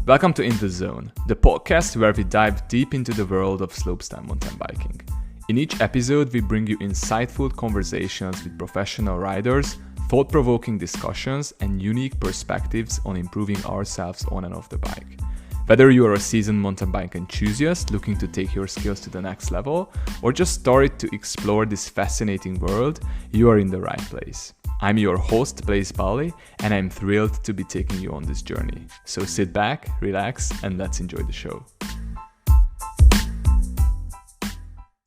Welcome to In The Zone, the podcast where we dive deep into the world of slopestyle mountain biking. In each episode, we bring you insightful conversations with professional riders, thought-provoking discussions, and unique perspectives on improving ourselves on and off the bike. Whether you are a seasoned mountain bike enthusiast looking to take your skills to the next level, or just started to explore this fascinating world, you are in the right place. I'm your host, Blaise Bali, and I'm thrilled to be taking you on this journey. So sit back, relax, and let's enjoy the show.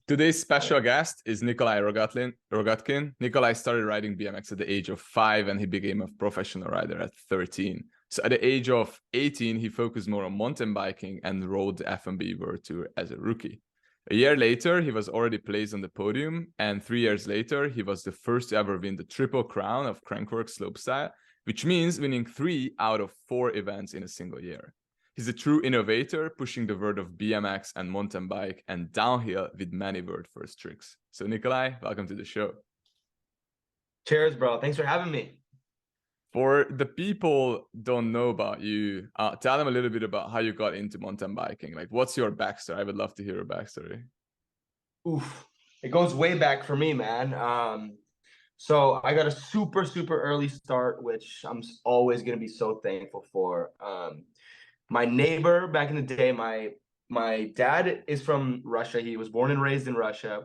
Today's special guest is Nicholi Rogatkin. Nicholi started riding BMX at the age of 5 and he became a professional rider at 13. So at the age of 18, he focused more on mountain biking and rode the FMB World Tour as a rookie. A year later, he was already placed on the podium, and 3 years later, he was the first to ever win the Triple Crown of Crankworx Slopestyle, which means winning 3 out of 4 events in a single year. He's a true innovator, pushing the world of BMX and mountain bike and downhill with many world-first tricks. So Nicholi, welcome to the show. Cheers, bro. Thanks for having me. For the people don't know about you, tell them a little bit about how you got into mountain biking. Like, what's your backstory? I would love to hear your backstory. Oof, it goes way back for me, man. So I got a super early start, which I'm always gonna be so thankful for. My neighbor back in the day, my dad is from Russia. He was born and raised in Russia,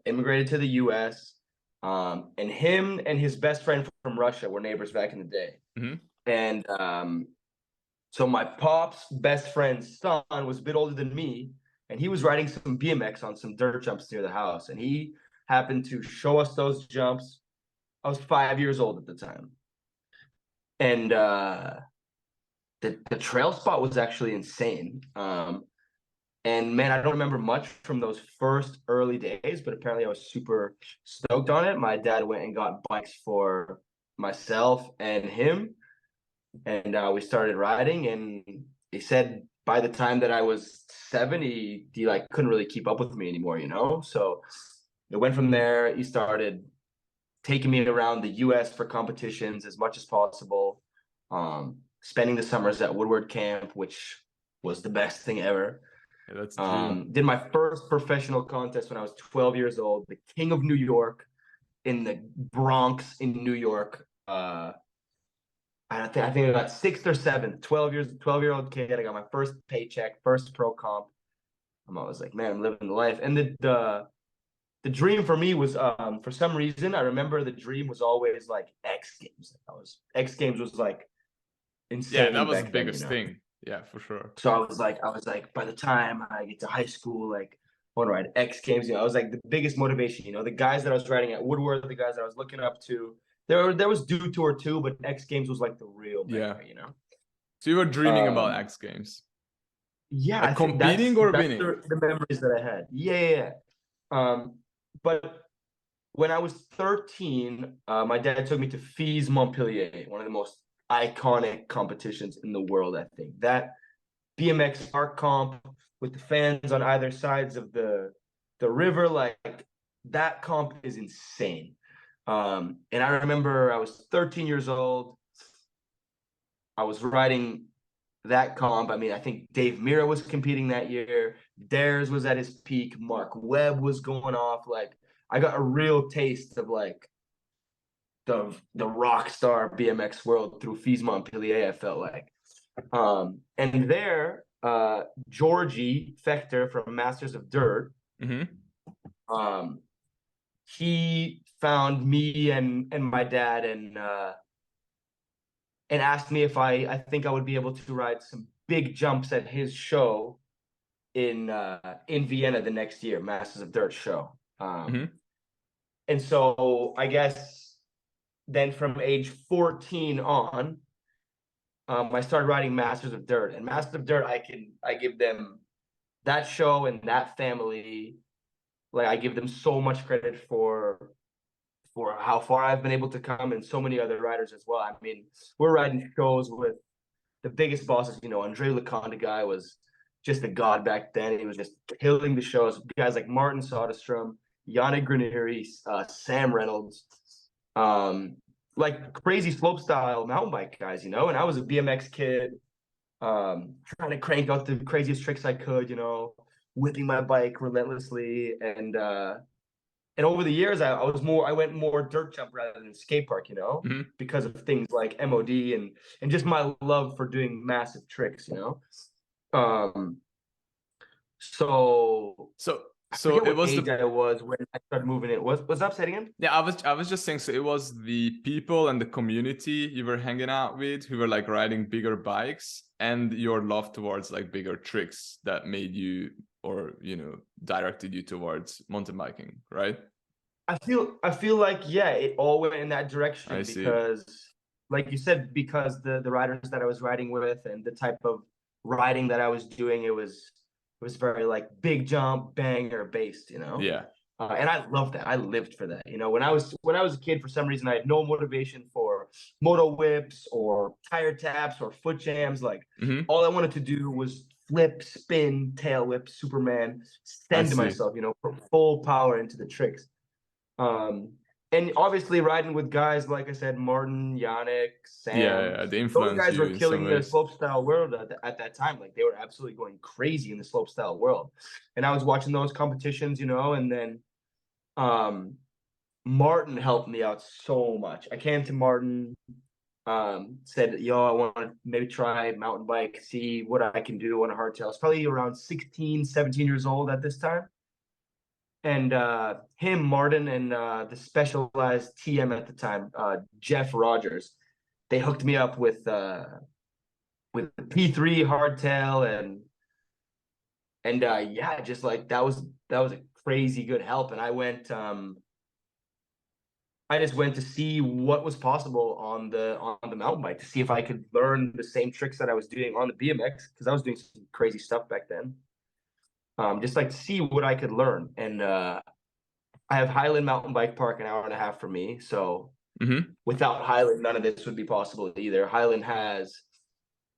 immigrated to the U.S. And him and his best friend from Russia were neighbors back in the day. Mm-hmm. And so my pop's best friend's son was a bit older than me, and he was riding some BMX on some dirt jumps near the house. And he happened to show us those jumps. I was 5 years old at the time. And the trail spot was actually insane. And man, I don't remember much from those first early days, but apparently I was super stoked on it. My dad went and got bikes for myself and him, and we started riding. And he said by the time that I was 7, he like couldn't really keep up with me anymore, you know? So it went from there. He started taking me around the US for competitions as much as possible, spending the summers at Woodward Camp, which was the best thing ever. Yeah, that's did my first professional contest when I was 12 years old, the King of New York in the Bronx in New York. I think I got 6th or 7th, 12-year-old kid. I got my first paycheck, first pro comp. I was like, man, I'm living the life. And the dream for me was, for some reason, I remember the dream was always like X Games. X Games was like insane. Yeah, that was the biggest thing. Yeah, for sure. So I was like, by the time I get to high school, like, I want to ride X Games. You know, I was like the biggest motivation. You know, the guys that I was riding at Woodward, the guys that I was looking up to. There was Dew Tour too, but X Games was like the real mega, you know. So you were dreaming about X Games. Yeah, like competing or winning. The memories that I had. Yeah. But when I was 13, my dad took me to Fils Montpellier, one of the most iconic competitions in the world. I think that BMX park comp with the fans on either sides of the river, like that comp is insane. And I remember I was 13 years old. I was riding that comp. I mean, I think Dave Mirra was competing that year. Dares was at his peak. Mark Webb was going off. Like, I got a real taste of like the rock star BMX world through Fils Montpellier, I felt like. And there, Georgie Fechter from Masters of Dirt, he found me and my dad and asked me if I think I would be able to ride some big jumps at his show in Vienna the next year, Masters of Dirt show. And so I guess then from age 14 on, I started riding Masters of Dirt. And Masters of Dirt, I give them that show and that family, like I give them so much credit for how far I've been able to come, and so many other riders as well. I mean, we're riding shows with the biggest bosses. You know, Andre Leconte guy was just a god back then. He was just killing the shows. Guys like Martin Soderstrom, Yannick Grenieri, Sam Reynolds, like crazy slopestyle mountain bike guys, you know. And I was a BMX kid trying to crank out the craziest tricks I could, whipping my bike relentlessly. And over the years, I went more dirt jump rather than skate park, because of things like MOD and just my love for doing massive tricks, Um, so So I so forget it what was age I was when I started moving it. What's up, say it again? yeah, I was just saying, so it was the people and the community you were hanging out with who were like riding bigger bikes, and your love towards like bigger tricks that made you, or directed you towards mountain biking, right? I feel like, yeah, it all went in that I direction see. because, like you said, because the riders that I was riding with and the type of riding that I was doing, it was very like big jump banger based, Yeah. and I loved that. I lived for that. When I was a kid, for some reason, I had no motivation for moto whips or tire taps or foot jams. Like Hmm. all I wanted to do was flip, spin, tail whip, Superman, I send see. myself, put full power into the tricks. Um, and obviously riding with guys like I said, Martin, Yannick, Sam, Yeah, they those influence guys you were in some killing the ways. slopestyle world at that time. Like they were absolutely going crazy in the slopestyle world. And I was watching those competitions, and then Martin helped me out so much. I came to Martin, said, yo, I want to maybe try mountain bike, see what I can do on a hardtail. It's probably around 16, 17 years old at this time. And him, Martin, and the specialized TM at the time, Jeff Rogers, they hooked me up with the P3 hardtail and yeah, just like that was a crazy good help. And I just went to see what was possible on the mountain bike to see if I could learn the same tricks that I was doing on the BMX because I was doing some crazy stuff back then. Just like to see what I could learn. And I have Highland Mountain Bike Park an hour and a half from me. So Hmm. without Highland, none of this would be possible either. Highland has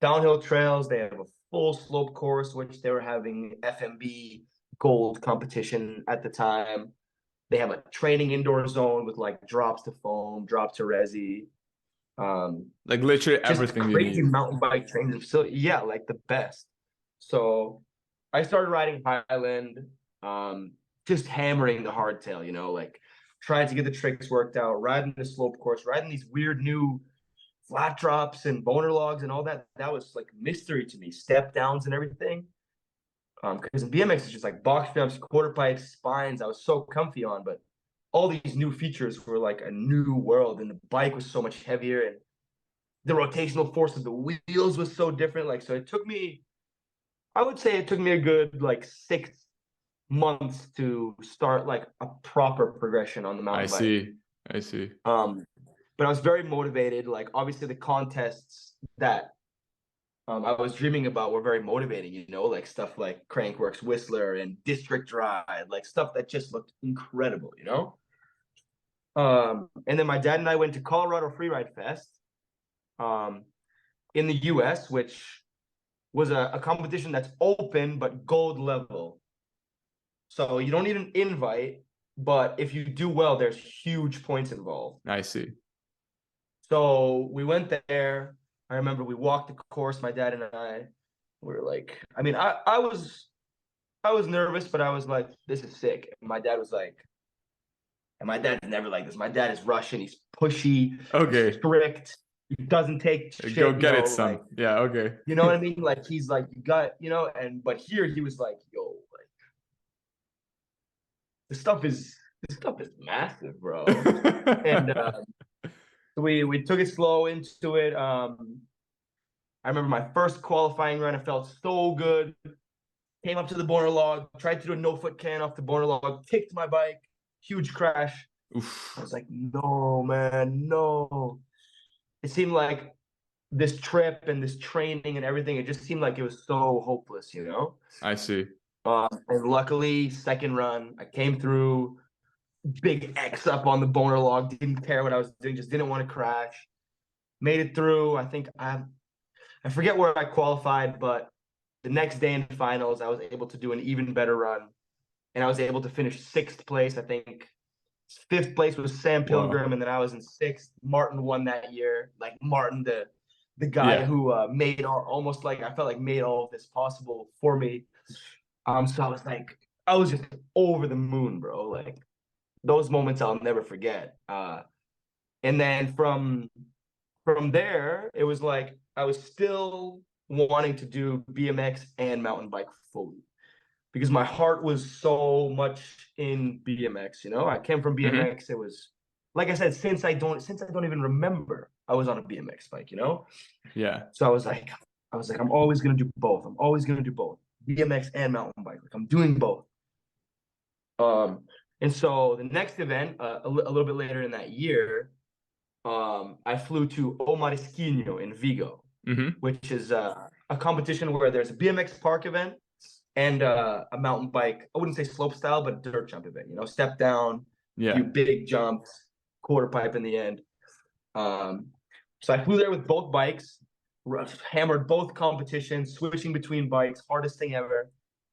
downhill trails. They have a full slope course, which they were having FMB gold competition at the time. They have a training indoor zone with like drops to foam, drop to resi. Like literally Just everything you crazy need. mountain bike training facility. Yeah, like the best. So I started riding Highland, just hammering the hardtail, like trying to get the tricks worked out, riding the slope course, riding these weird new flat drops and boner logs and all that. That was like mystery to me, step downs and everything. Because in BMX it's just like box jumps, quarter pipes, spines. I was so comfy on, but all these new features were like a new world, and the bike was so much heavier, and the rotational force of the wheels was so different. Like, so I would say it took me a good like 6 months to start like a proper progression on the I mountain bike. see. I see. But I was very motivated. Like obviously the contests that I was dreaming about were very motivating, like stuff like Crankworx Whistler and District Ride, like stuff that just looked incredible. And then my dad and I went to Colorado Freeride Fest um, in the US, which was a competition that's open but gold level. So you don't need an invite, but if you do well, there's huge points involved. I see. So we went there. I remember we walked the course, my dad and I. We were like, I mean, I was nervous, but I was like, this is sick. And my dad was like, and my dad's never like this. My dad is Russian. He's pushy, Okay. strict. He doesn't take Go shit, get it, like, son. Yeah, okay. you know what I mean? Like he's like, you got, but here he was like, yo, like this stuff is massive, bro. And so we took it slow into it. I remember my first qualifying run. I felt so good. Came up to the border log, tried to do a no foot can off the border log, kicked my bike, huge crash. I Oof. was like, no, man, no. It seemed like this trip and this training and everything, it just seemed like it was so hopeless. I see. And luckily, second run, I came through, big X up on the boner log, didn't care what I was doing, just didn't want to crash. Made it through. I think I forget where I qualified, but the next day in finals, I was able to do an even better run. And I was able to finish sixth place. I think fifth place was Sam Wow. Pilgrim, and then I was in sixth. Martin won that year. Like Martin, the guy who made almost like I felt like made all of this possible for me. So I was just over the moon, bro. Like those moments I'll never forget. And then from there, it was like I was still wanting to do BMX and mountain bike fully because my heart was so much in BMX. You know, I came from Mm-hmm. BMX. It was like I said, since I don't even remember, I was on a BMX bike. You know, Yeah. so I was like, I'm always gonna do both. I'm always gonna do both, BMX and mountain bike. Like I'm doing both. And so the next event, a little bit later in that year, I flew to O Marisquinho in Vigo, Mm-hmm. which is a competition where there's a BMX park event and a mountain bike. I wouldn't say slope style, but dirt jump event. You know, step down, few Yeah. big jumps, quarter pipe in the end. So I flew there with both bikes, hammered both competitions, switching between bikes, hardest thing ever.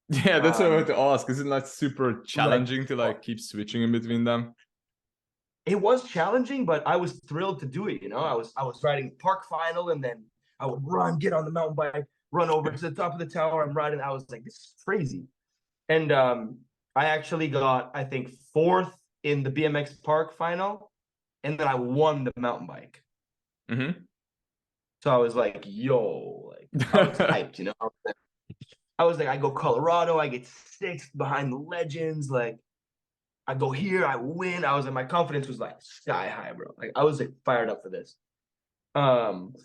Yeah, that's what I wanted to ask. Is it not super Like challenging to like keep switching in between them? it was challenging, but I was thrilled to do it. You know, I was riding park final, and then I would run, get on the mountain bike, run over to the top of the tower. I'm riding. I was like, this is crazy. And I actually got, I think, fourth in the BMX park final, and then I won the mountain bike. Mm-hmm. So I was like, yo, like I was hyped. You know, I was like, I go Colorado, I get sixth behind the legends, like. I go here, I win. I was like, my confidence was like sky high, bro. Like I was like fired up for this. And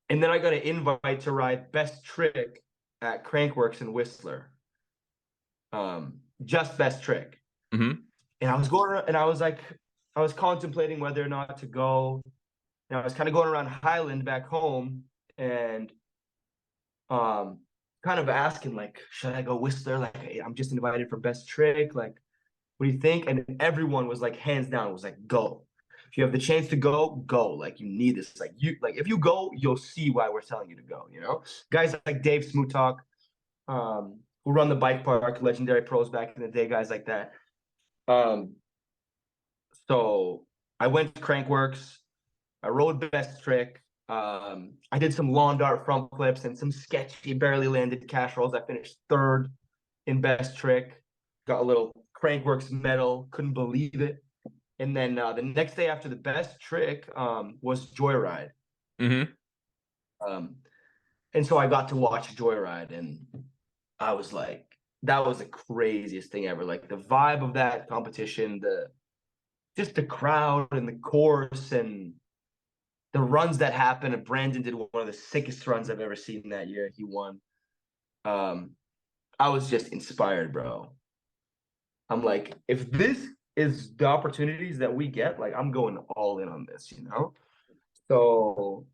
then I got an invite to ride best trick at Crankworx in Whistler. Just best trick. Mm-hmm. And I was going around, and I was like, I was contemplating whether or not to go. And I was kind of going around Highland back home and kind of asking like, should I go Whistler? Like, hey, I'm just invited for best trick. Like, what do you think? And everyone was like, hands down, was like, go. If you have the chance to go, go. Like you need this. Like if you go, you'll see why we're telling you to go. You know, guys like Dave Smutok, who run the bike park, legendary pros back in the day, guys like that. So I went to Crankworx. I rode best trick. I did some lawn dart front flips and some sketchy, barely landed cash rolls. I finished third in best trick. Got a little Crankworx medal. Couldn't believe it. And then the next day after the best trick was Joyride. Mm-hmm. And so I got to watch Joyride, and I was like, that was the craziest thing ever. Like the vibe of that competition, just the crowd and the course and the runs that happened. And Brandon did one of the sickest runs I've ever seen that year. He won. I was just inspired, bro. I'm like, if this is the opportunities that we get, like I'm going all in on this, you know? So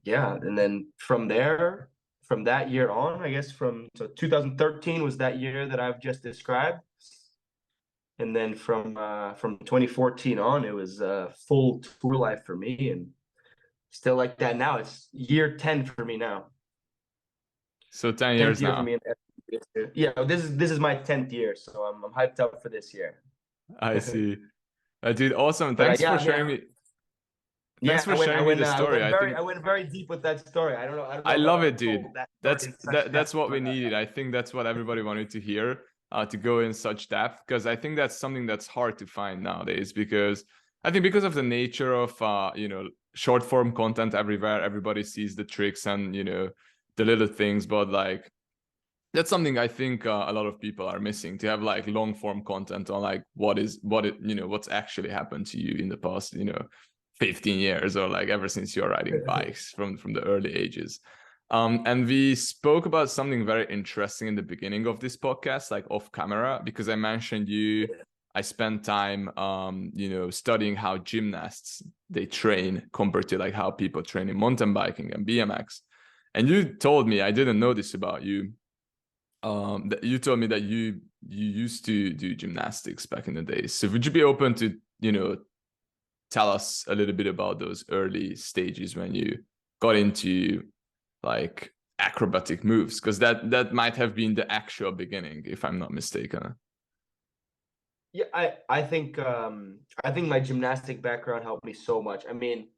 yeah, and then from there, from that year on, I guess so 2013 was that year that I've just described. And then from 2014 on, it was full tour life for me, and still like that now. It's year 10 for me now. So 10 10th years year for now. me. Yeah, this is my 10th year, so I'm hyped up for this year. I see. Dude, awesome. But Thanks for yeah, sharing me. yeah, Thanks for sharing me the I story. I think went very deep with that story. I don't I know if I've love ever it, dude. told that story in such That's depth, what we but needed. I think that's what everybody wanted to hear, to go in such depth, because I think that's something that's hard to find nowadays, because I think because of the nature of short form content everywhere, everybody sees the tricks and the little things, but like that's something I think a lot of people are missing, to have like long form content on like what's actually happened to you in the past 15 years, or like ever since you're riding bikes from the early ages. And we spoke about something very interesting in the beginning of this podcast, like off camera, because I mentioned I spent time studying how gymnasts they train compared to like how people train in mountain biking and BMX. And you told me, I didn't know this about you, that you told me that you used to do gymnastics back in the days. So would you be open to tell us a little bit about those early stages when you got into like acrobatic moves, because that might have been the actual beginning, if I'm not mistaken. Yeah, I think my gymnastic background helped me so much. I mean,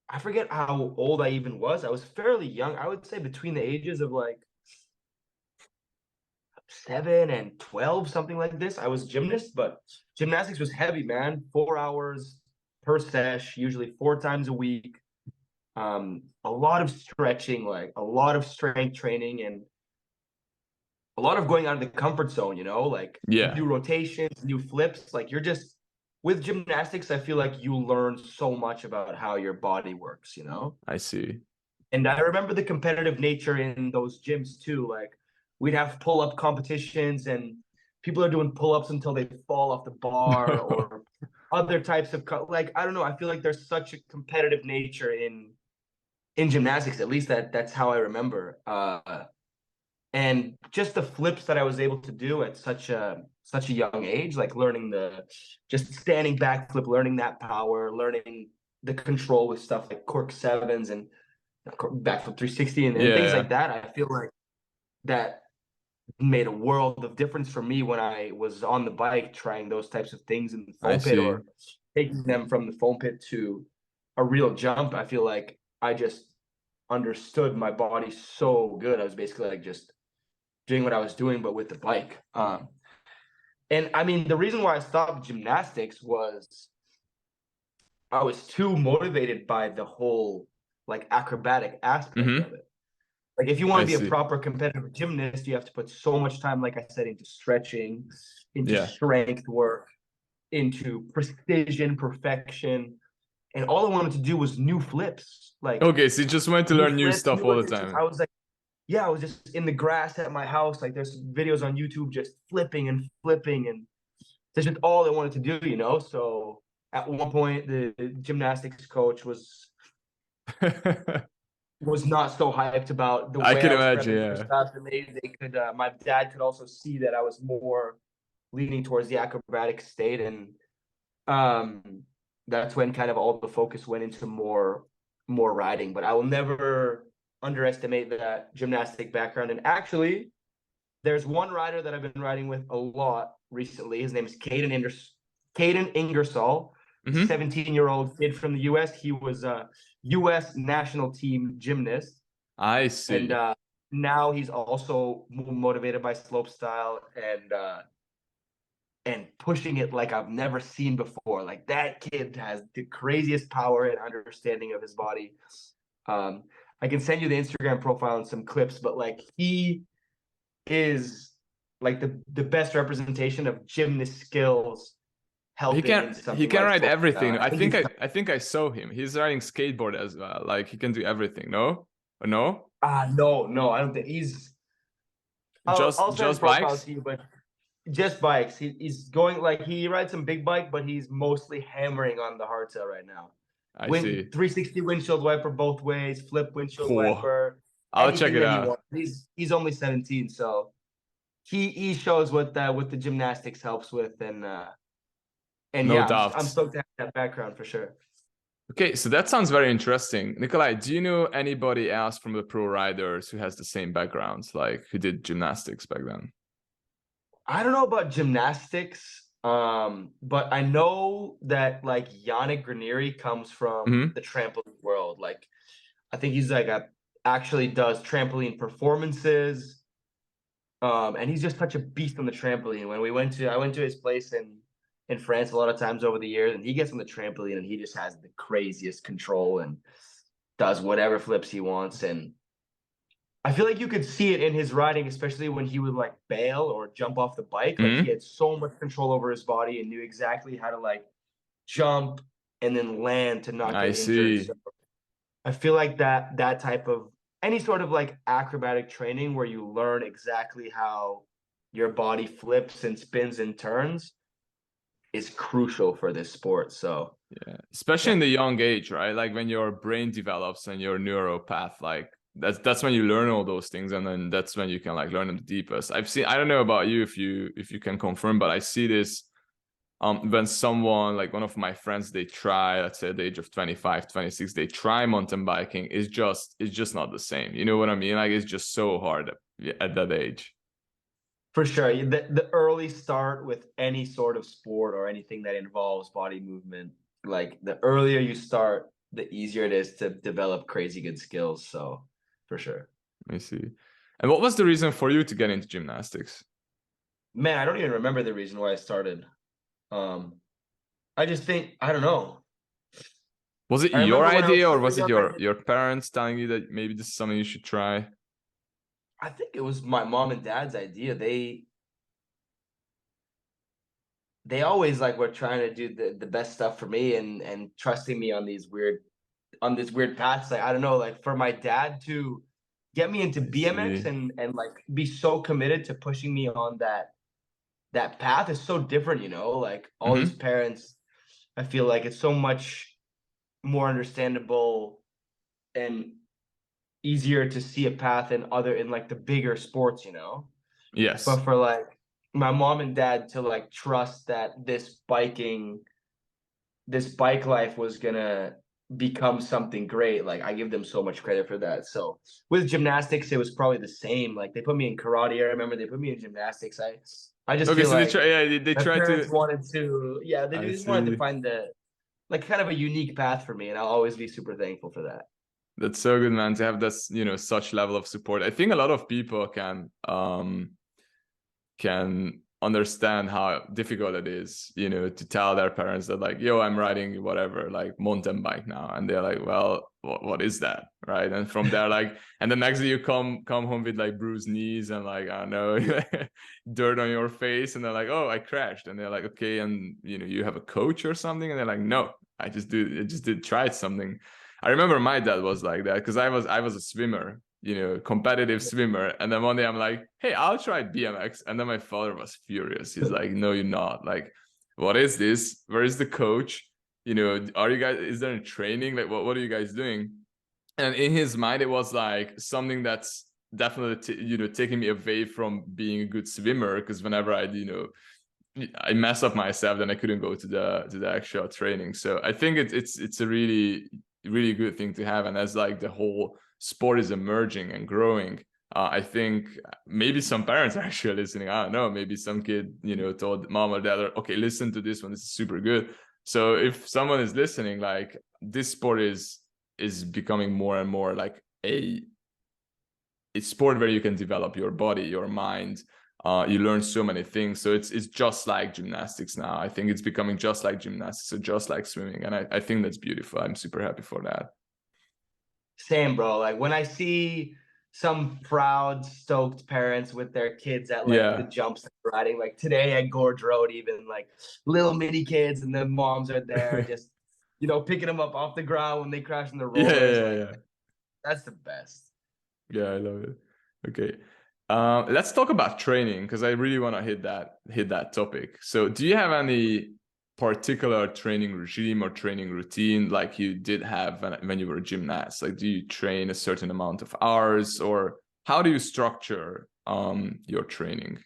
I forget how old I even was. I was fairly young. I would say between the ages of like 7 and 12, something like this. I was gymnast, but gymnastics was heavy, man. 4 hours per sesh, usually 4 times a week. A lot of stretching, like a lot of strength training, and a lot of going out of the comfort zone, like Yeah, new rotations, new flips. Like you're just with gymnastics, I feel like you learn so much about how your body works. I see. And I remember the competitive nature in those gyms too. Like we'd have pull-up competitions and people are doing pull-ups until they fall off the bar or other types of like I don't know, I feel like there's such a competitive nature in gymnastics, at least that's how I remember. And just the flips that I was able to do at such a young age, like learning the just standing back flip, learning that power, learning the control with stuff like cork sevens and backflip 360 and things Yeah, like that. I feel like that made a world of difference for me when I was on the bike trying those types of things in the I foam pit see. or taking them from the foam pit to a real jump. I feel like I just understood my body so good. I was basically like just doing what I was doing, but with the bike. And I mean, the reason why I stopped gymnastics was I was too motivated by the whole like acrobatic aspect Mm-hmm. of it. Like if you want I to be a see. proper competitive gymnast, you have to put so much time, like I said, into stretching, into Yeah. strength work, into precision, perfection. And all I wanted to do was new flips, like Okay, so you just went to new learn new flips, stuff new all the rotations. time. I was like, yeah, I was just in the grass at my house. Like there's videos on YouTube just flipping and flipping, and that's just all I wanted to do. So at one point, the gymnastics coach was not so hyped about the I way can I was imagine, prepping for yeah. stuff, and they could my dad could also see that I was more leaning towards the acrobatic state, and um that's when kind of all the focus went into more riding. But I will never underestimate that gymnastic background. And actually, there's one rider that I've been riding with a lot recently. His name is Caden Ingersoll, Mm-hmm. 17-year-old kid from the US. He was a US national team gymnast. I And see. now he's also motivated by slopestyle and pushing it like I've never seen before. Like that kid has the craziest power and understanding of his body. Um, I can send you the Instagram profile and some clips, but like he is like the best representation of gymnast skills He helping can in he something can like ride everything. slopestyle. I I think think he's I saw him. He's riding skateboard as well. Like he can do everything, no? Or no? no, I don't think he's. I'll send his Just profile bikes? to you, but just bikes. He's going like he rides some big bike, but he's mostly hammering on the hardtail right now. I Win see. 360 windshield wiper both ways, flip windshield Oh, wiper, I'll check anything it that he out. wants. He's only 17, so he shows what the gymnastics helps with, and No yeah, I'm doubt. stoked to have that background for sure. Okay, so that sounds very interesting. Nikolai, do you know anybody else from the pro riders who has the same backgrounds, like who did gymnastics back then? I don't know about gymnastics, but I know that like Yannick Granieri comes from Mm-hmm. the trampoline world. Like I think he's like a actually does trampoline performances. And he's just such a beast on the trampoline. I went to his place in France a lot of times over the years, and he gets on the trampoline and he just has the craziest control and does whatever flips he wants. And I feel like you could see it in his riding, especially when he would like bail or jump off the bike. Like he Mm-hmm. had so much control over his body and knew exactly how to like jump and then land to not I get injured. see. So I feel like that type of any sort of like acrobatic training where you learn exactly how your body flips and spins and turns is crucial for this sport. So Yeah, especially yeah, in the young age, right? Like when your brain develops and your neural path, like that's when you learn all those things, and then that's when you can like learn them the deepest. I've seen. I don't know about you if you can confirm, but I see this when someone like one of my friends they try, let's say at the age of 25, 26, they try mountain biking. It's just not the same. You know what I mean? Like it's just so hard at that age. for sure. The early start with any sort of sport or anything that involves body movement, like the earlier you start, the easier it is to develop crazy good skills. So for sure. I see. And what was the reason for you to get into gymnastics? Man, I don't even remember the reason why I started. I just think, I don't know. Was it I your remember when I was idea, or super was it young, your parents telling you that maybe this is something you should try? I think it was my mom and dad's idea. They always like were trying to do the best stuff for me and trusting me on these weird paths. Like, I don't know, like for my dad to get me into I BMX see. and like be so committed to pushing me on that path is so different, you know, like all these Mm-hmm. parents, I feel like it's so much more understandable and easier to see a path in like the bigger sports, you know. But Yes. for like my mom and dad to like trust that this bike life was gonna become something great, like I give them so much credit for that. So with gymnastics, it was probably the same. Like they put me in karate. I remember they put me in gymnastics. I just Okay, feel so they like try. Yeah, they my try parents to. wanted to, yeah, they I just wanted to see. find the like kind of a unique path for me, and I'll always be super thankful for that. That's so good, man, to have this, such level of support. I think a lot of people can understand how difficult it is, to tell their parents that like, yo, I'm riding whatever, like mountain bike now. And they're like, well, what is that? Right. And from there, like, and the next day you come home with like bruised knees and like, I don't know, dirt on your face. And they're like, oh, I crashed. And they're like, okay. And you have a coach or something. And they're like, no, I just did try something. I remember my dad was like that because I was a swimmer, competitive swimmer. And then one day I'm like, hey, I'll try BMX. And then my father was furious. He's like, no, you're not. Like, what is this? Where is the coach? Are you guys, is there a training? Like, what are you guys doing? And in his mind, it was like something that's definitely, taking me away from being a good swimmer. Because whenever I mess up myself, then I couldn't go to the actual training. So I think it's a really, really good thing to have. And as like the whole sport is emerging and growing, I think maybe some parents are actually listening. I don't know, maybe some kid, told mom or dad, okay, listen to this one. This is super good. So if someone is listening, like this sport is becoming more and more like a sport where you can develop your body, your mind. You learn so many things. So it's just like gymnastics now. I think it's becoming just like gymnastics, so just like swimming. And I think that's beautiful. I'm super happy for that. Same, bro. Like when I see some proud, stoked parents with their kids at like the Yeah. jumps that they're riding, like today at Gorge Road, even like little mini kids, and the moms are there just, picking them up off the ground when they crash in the Yeah, rollers. yeah, Like yeah. that's the best. Yeah, I love it. Okay. Let's talk about training because I really want to hit that topic. So do you have any particular training regime or training routine like you did have when you were a gymnast? Like do you train a certain amount of hours, or how do you structure your training?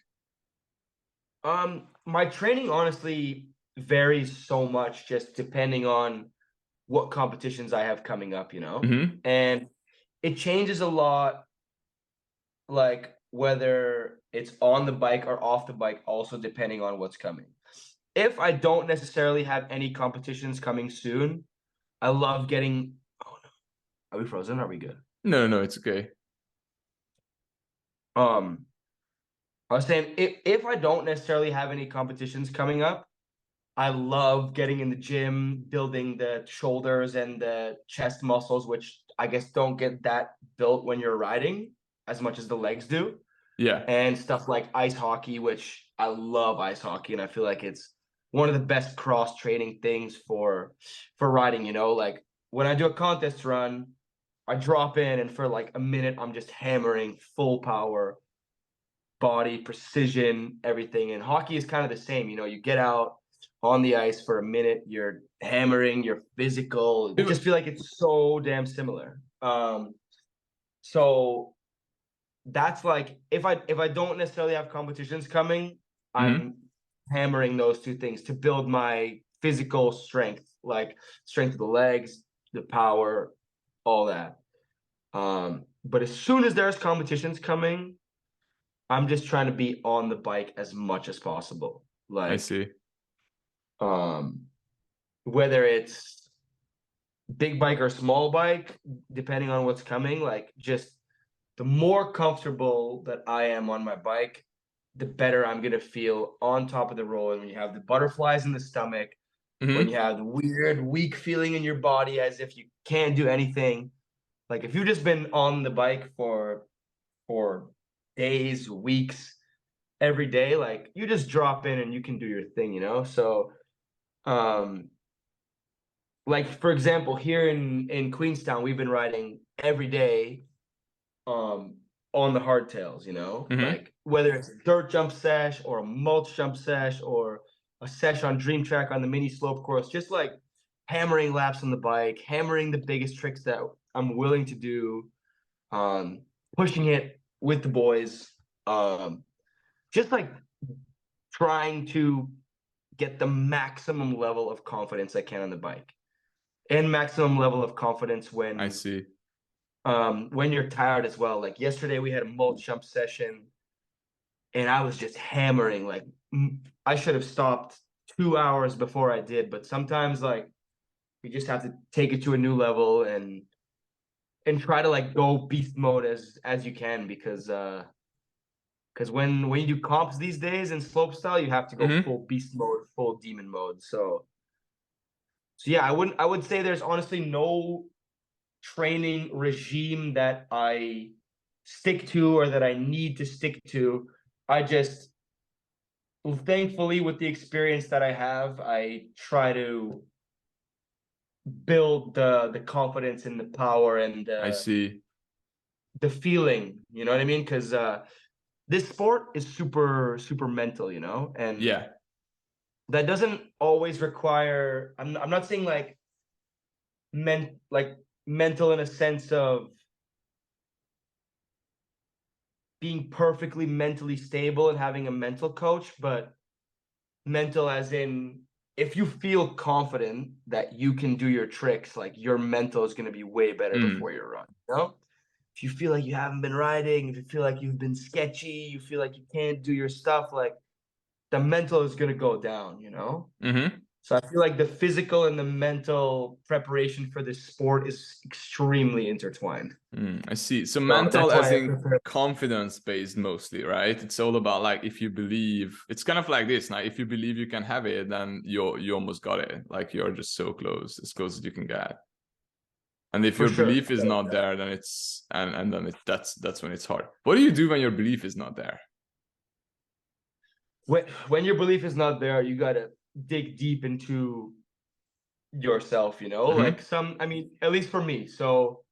My training honestly varies so much just depending on what competitions I have coming up, Mm-hmm. and it changes a lot, like whether it's on the bike or off the bike, also depending on what's coming. If I don't necessarily have any competitions coming soon, I love getting. Oh no, are we frozen? Are we good? No, no, it's okay. Um, I was saying if I don't necessarily have any competitions coming up, I love getting in the gym, building the shoulders and the chest muscles, which I guess don't get that built when you're riding as much as the legs do. Yeah. And stuff like ice hockey, which I love ice hockey, and I feel like it's one of the best cross training things for riding. Like when I do a contest run, I drop in and for like a minute I'm just hammering full power, body, precision, everything. And hockey is kind of the same. You get out on the ice for a minute, you're hammering, you're physical. I just feel like it's so damn similar. So that's like if I don't necessarily have competitions coming, Mm-hmm. I'm hammering those two things to build my physical strength, like strength of the legs, the power, all that. But as soon as there's competitions coming, I'm just trying to be on the bike as much as possible. I Like see. um whether it's big bike or small bike, depending on what's coming, like just the more comfortable that I am on my bike, the better I'm gonna feel on top of the roll. And when you have the butterflies in the stomach, when Mm-hmm. you have the weird weak feeling in your body as if you can't do anything, like if you've just been on the bike for days, weeks, every day, like you just drop in and you can do your thing, you know? So um like for example, here in Queenstown, we've been riding every day um on the hardtails, you know, Mm-hmm. like whether it's a dirt jump sesh or a mulch jump sesh or a sesh on Dream Track on the mini slope course, just like hammering laps on the bike, hammering the biggest tricks that I'm willing to do, um, pushing it with the boys, just like trying to get the maximum level of confidence I can on the bike and maximum level of confidence I see. when you're tired as well. Like yesterday we had a mulch jump session and I was just hammering. Like I should have stopped 2 hours before I did, but sometimes like you just have to take it to a new level and try to like go beast mode as you can because when you do comps these days in slopestyle, you have to go Mm-hmm. full beast mode, full demon mode. So yeah, I would say there's honestly no training regime that I stick to or that I need to stick to. I just thankfully with the experience that I have, I try to build the confidence and the power and I see. the feeling, you know what I mean? Because this sport is super mental, you know, and Yeah. that doesn't always require. I'm not saying like like mental in a sense of being perfectly mentally stable and having a mental coach, but mental as in if you feel confident that you can do your tricks, like your mental is going to be way better Mm. before your run. You know, if you feel like you haven't been riding, if you feel like you've been sketchy, you feel like you can't do your stuff, like the mental is going to go down. You know. Mm-hmm. So I feel like the physical and the mental preparation for this sport is extremely intertwined. I see. So So mental that's as why I in prefer. confidence based mostly, right? It's all about like if you believe, it's kind of like this. Now, if you believe you can have it, then you almost got it. Like you're just so close as you can get. And if For your sure. belief is not there, then it's and then that's when it's hard. What do you do when your belief is not there? When your belief is not there, you gotta dig deep into yourself, you know? Like Mm-hmm. I mean, at least for me. So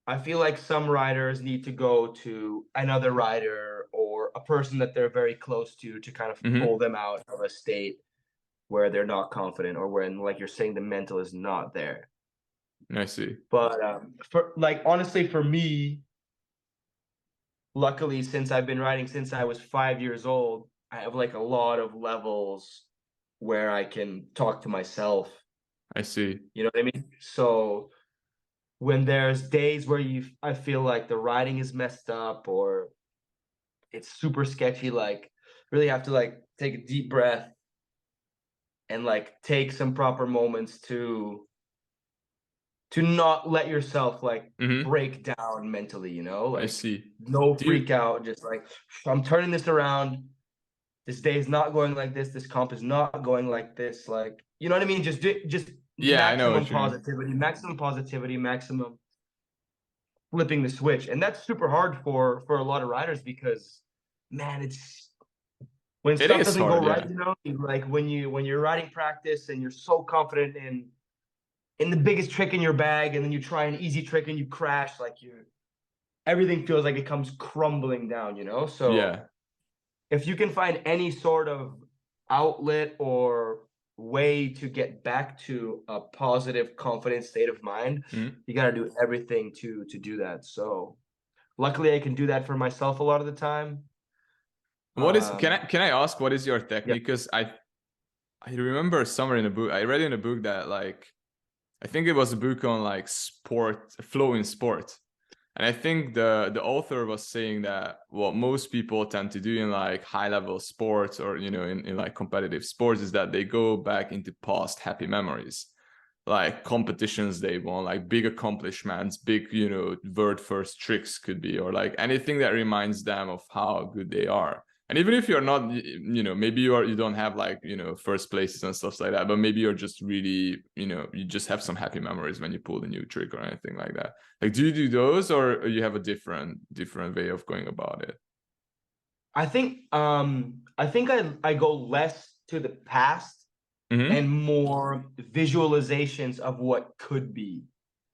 I feel like some riders need to go to another rider or a person that they're very close to kind of Mm-hmm. pull them out of a state where they're not confident or when, like you're saying, the mental is not there. I see. But for like honestly, for me, luckily, since I've been riding since I was 5 years old, I have like a lot of levels where I can talk to myself. I see. You know what I mean? So when there's days where I feel like the riding is messed up or it's super sketchy, like really have to like take a deep breath and like take some proper moments to not let yourself like Mm-hmm. break down mentally, you know, I like see. no Do you? freak out, just like I'm turning this around. This day is not going like this comp is not going like this, like you know what I mean, just Yeah, I know what you mean. maximum positivity, maximum flipping the switch. And that's super hard for a lot of riders because man, it's when It stuff is doesn't go hard, right, yeah. you know, like when you're riding practice and you're so confident in the biggest trick in your bag and then you try an easy trick and you crash, like you everything feels like it comes crumbling down, you know. So Yeah. if you can find any sort of outlet or way to get back to a positive, confident state of mind, Mm-hmm. you got to do everything to do that. So luckily, I can do that for myself a lot of the time. What is Um, can I ask what is your yeah, technique? Because I remember somewhere in a book I read in a book that like I think it was a book on like sport flow in sport. And I think the author was saying that what most people tend to do in like high level sports or in like competitive sports is that they go back into past happy memories. like competitions they won, like big accomplishments, big, you know, world first tricks could be, or like anything that reminds them of how good they are. And even if you're not, you know, maybe you don't have like, you know, first places and stuff like that, but maybe you're just really, you know, you just have some happy memories when you pull a new trick or anything like that. Like, do you do those, or you have a different way of going about it? I go less to the past Mm-hmm. and more visualizations of what could be.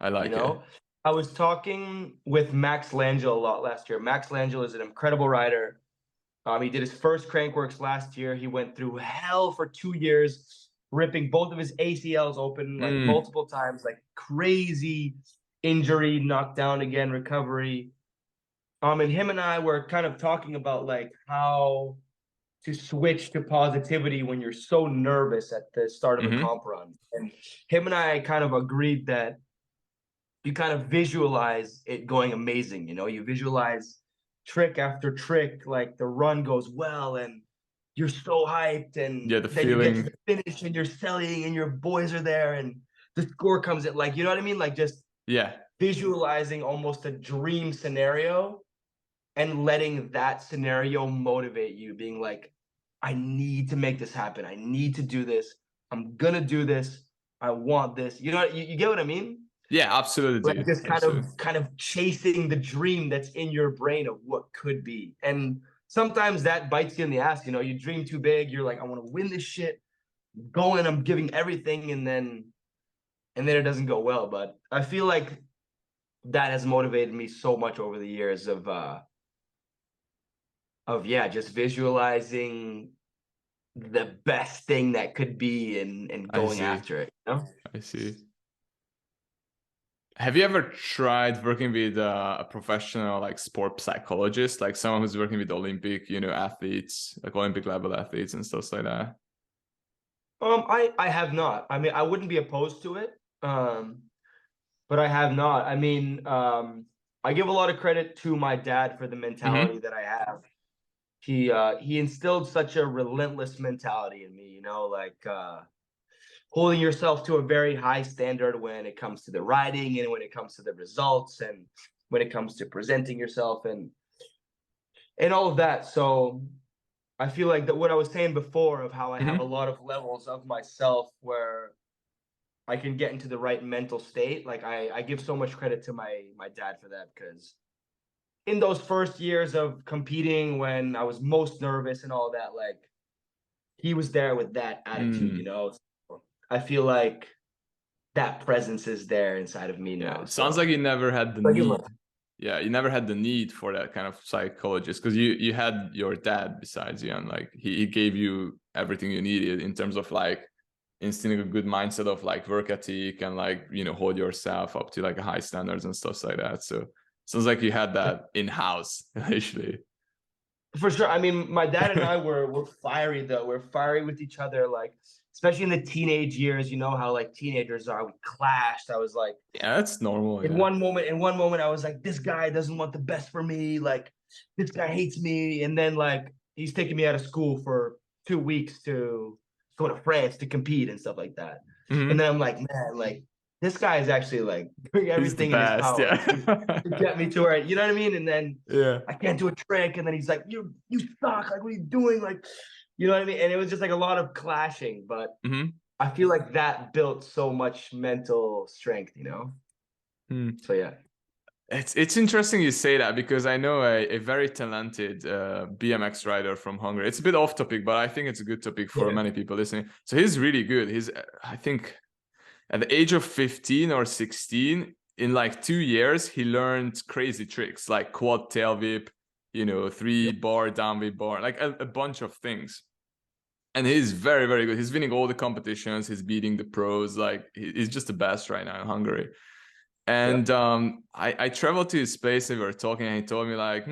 I You like it. know, I was talking with Max Langell a lot last year. Max Langell is an incredible rider. He did his first Crankworx last year. He went through hell for 2 years, ripping both of his ACLs open like multiple times, like crazy injury, knockdown again, recovery. And him and I were kind of talking about like how to switch to positivity when you're so nervous at the start of a Mm-hmm. comp run. And him and I kind of agreed that you kind of visualize it going amazing. You know, you visualize trick after trick, like the run goes well and you're so hyped, and Yeah, the then you get to feeling. the finish and you're selling and your boys are there and the score comes in, like, you know what I mean? Like just Yeah. visualizing almost a dream scenario and letting that scenario motivate you, being like, I need to make this happen. I need to do this. I'm gonna do this. I want this. You know, you get what I mean? Yeah, absolutely, Like dude. just Absolutely. kind of chasing the dream that's in your brain of what could be. And sometimes that bites you in the ass. You know, you dream too big. You're like, I want to win this shit. I'm going, I'm giving everything, and then it doesn't go well. But I feel like that has motivated me so much over the years of yeah, just visualizing the best thing that could be and I going see. after it, you know? I see. Have you ever tried working with a professional like sport psychologist, like someone who's working with Olympic, you know, athletes, like Olympic level athletes and stuff like that? I have not. I mean, I wouldn't be opposed to it. Um, but I have not. I mean, I give a lot of credit to my dad for the mentality Mm-hmm. that I have. He instilled such a relentless mentality in me, you know, like holding yourself to a very high standard when it comes to the riding and when it comes to the results and when it comes to presenting yourself and all of that. So I feel like that what I was saying before of how I have a Mm-hmm. lot of levels of myself where I can get into the right mental state. Like I give so much credit to my dad for that, because in those first years of competing when I was most nervous and all that, like he was there with that attitude, you Mm. know. So I feel like that presence is there inside of me Yeah, now. it sounds So like you never had the I give him need. Yeah, you never had the need for that kind of psychologist because you had your dad besides you, and like he gave you everything you needed in terms of like instilling a good mindset of like work ethic and like, you know, hold yourself up to like high standards and stuff like that. So sounds like you had that in house actually. for sure. I mean, my dad and I were fiery though. We're fiery with each other, like especially in the teenage years. You know how like teenagers are. We clashed. I was like, Yeah, that's normal. in Yeah. one moment I was like, this guy doesn't want the best for me, like this guy hates me, and then like he's taking me out of school for 2 weeks to go to France to compete and stuff like that. And Hmm. then I'm like, man, like this guy is actually like doing He's the everything in his best. power Yeah. to get me to where, you know what I mean? And then Yeah. I can't do a trick, and then he's like, you suck, like what are you doing, like, you know what I mean? And it was just like a lot of clashing, but Hmm. I feel like that built so much mental strength, you know. So yeah. It's interesting you say that because I know a very talented BMX rider from Hungary. It's a bit off topic, but I think it's a good topic for Yeah. many people listening. So he's really good. He's I think at the age of 15 or 16, in like 2 years, he learned crazy tricks like quad tail whip, you know, three Yep. bar down whip bar, like a bunch of things. And he's very, very good. He's winning all the competitions. He's beating the pros. Like he's just the best right now in Hungary. And Yep. I traveled to his place and we were talking, and he told me like,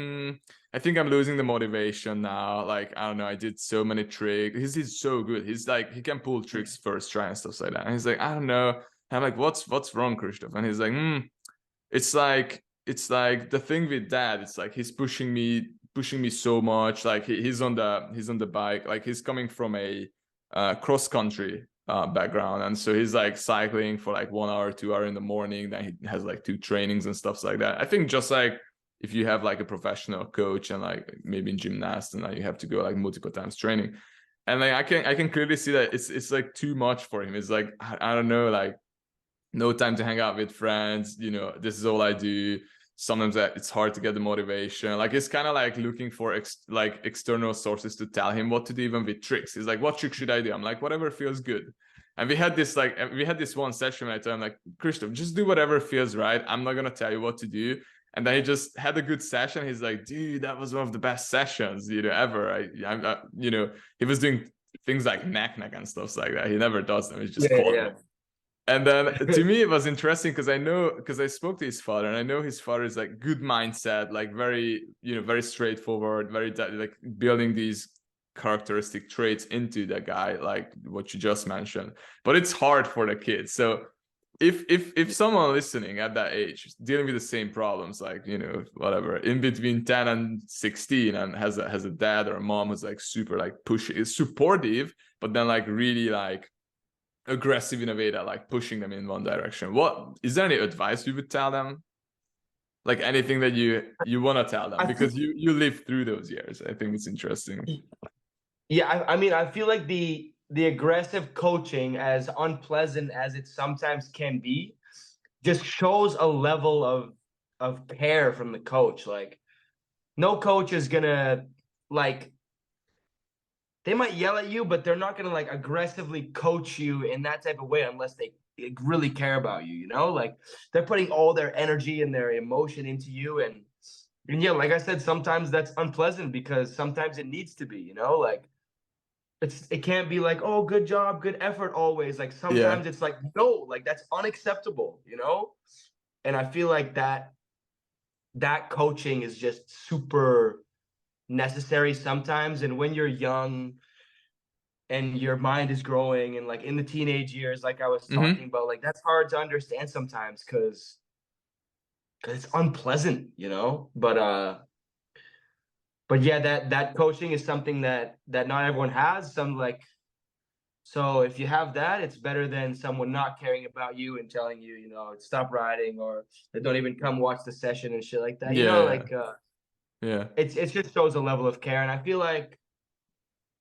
I think I'm losing the motivation now. Like, I don't know, I did so many tricks. He's so good. He's like, he can pull tricks first try and stuff like that. And he's like, I don't know. And I'm like, what's wrong, Christoph? And he's like, it's like the thing with dad. It's like he's pushing me so much. Like he's on the bike. Like he's coming from a cross country background, and so he's like cycling for like 1 hour, 2 hour in the morning. Then he has like 2 trainings and stuff like that. I think just like if you have like a professional coach and like maybe in gymnast, and like you have to go like multiple times training, and like I can clearly see that it's like too much for him. It's like I don't know, like no time to hang out with friends. You know, this is all I do. Sometimes it's hard to get the motivation. Like it's kind of like looking for like external sources to tell him what to do, even with tricks. He's like, what trick should I do? I'm like, whatever feels good. And we had this one session where I told him like, Christoph, just do whatever feels right. I'm not gonna tell you what to do. And then he just had a good session. He's like, dude, that was one of the best sessions, you know, ever. I you know, he was doing things like neck and stuff like that. He never does them. He's just corner. And then to me, it was interesting because I spoke to his father, and I know his father is like good mindset, like very, you know, very straightforward, very like building these characteristic traits into the guy, like what you just mentioned. But it's hard for the kids. So if someone listening at that age dealing with the same problems, like, you know, whatever, in between 10 and 16, and has a dad or a mom who's like super like pushy, is supportive, but then like really like aggressive in a way that like pushing them in one direction, what is there any advice you would tell them, like anything that you want to tell them, because you lived through those years? I think it's interesting. Yeah, I mean, I feel like the aggressive coaching, as unpleasant as it sometimes can be, just shows a level of care from the coach. Like, no coach is gonna, like, they might yell at you, but they're not gonna like aggressively coach you in that type of way unless they really care about you, you know? Like, they're putting all their energy and their emotion into you, and yeah, like I said, sometimes that's unpleasant because sometimes it needs to be, you know? Like, it can't be like, oh, good job, good effort always. Like, sometimes it's like, no, like, that's unacceptable, you know? And I feel like that coaching is just super necessary sometimes. And when you're young and your mind is growing, and like in the teenage years, like I was talking about, like, that's hard to understand sometimes because it's unpleasant, you know? But yeah, that coaching is something that not everyone has. Some like, so if you have that, it's better than someone not caring about you and telling you, you know, stop riding, or they don't even come watch the session and shit like that. You know, like it just shows a level of care. And I feel like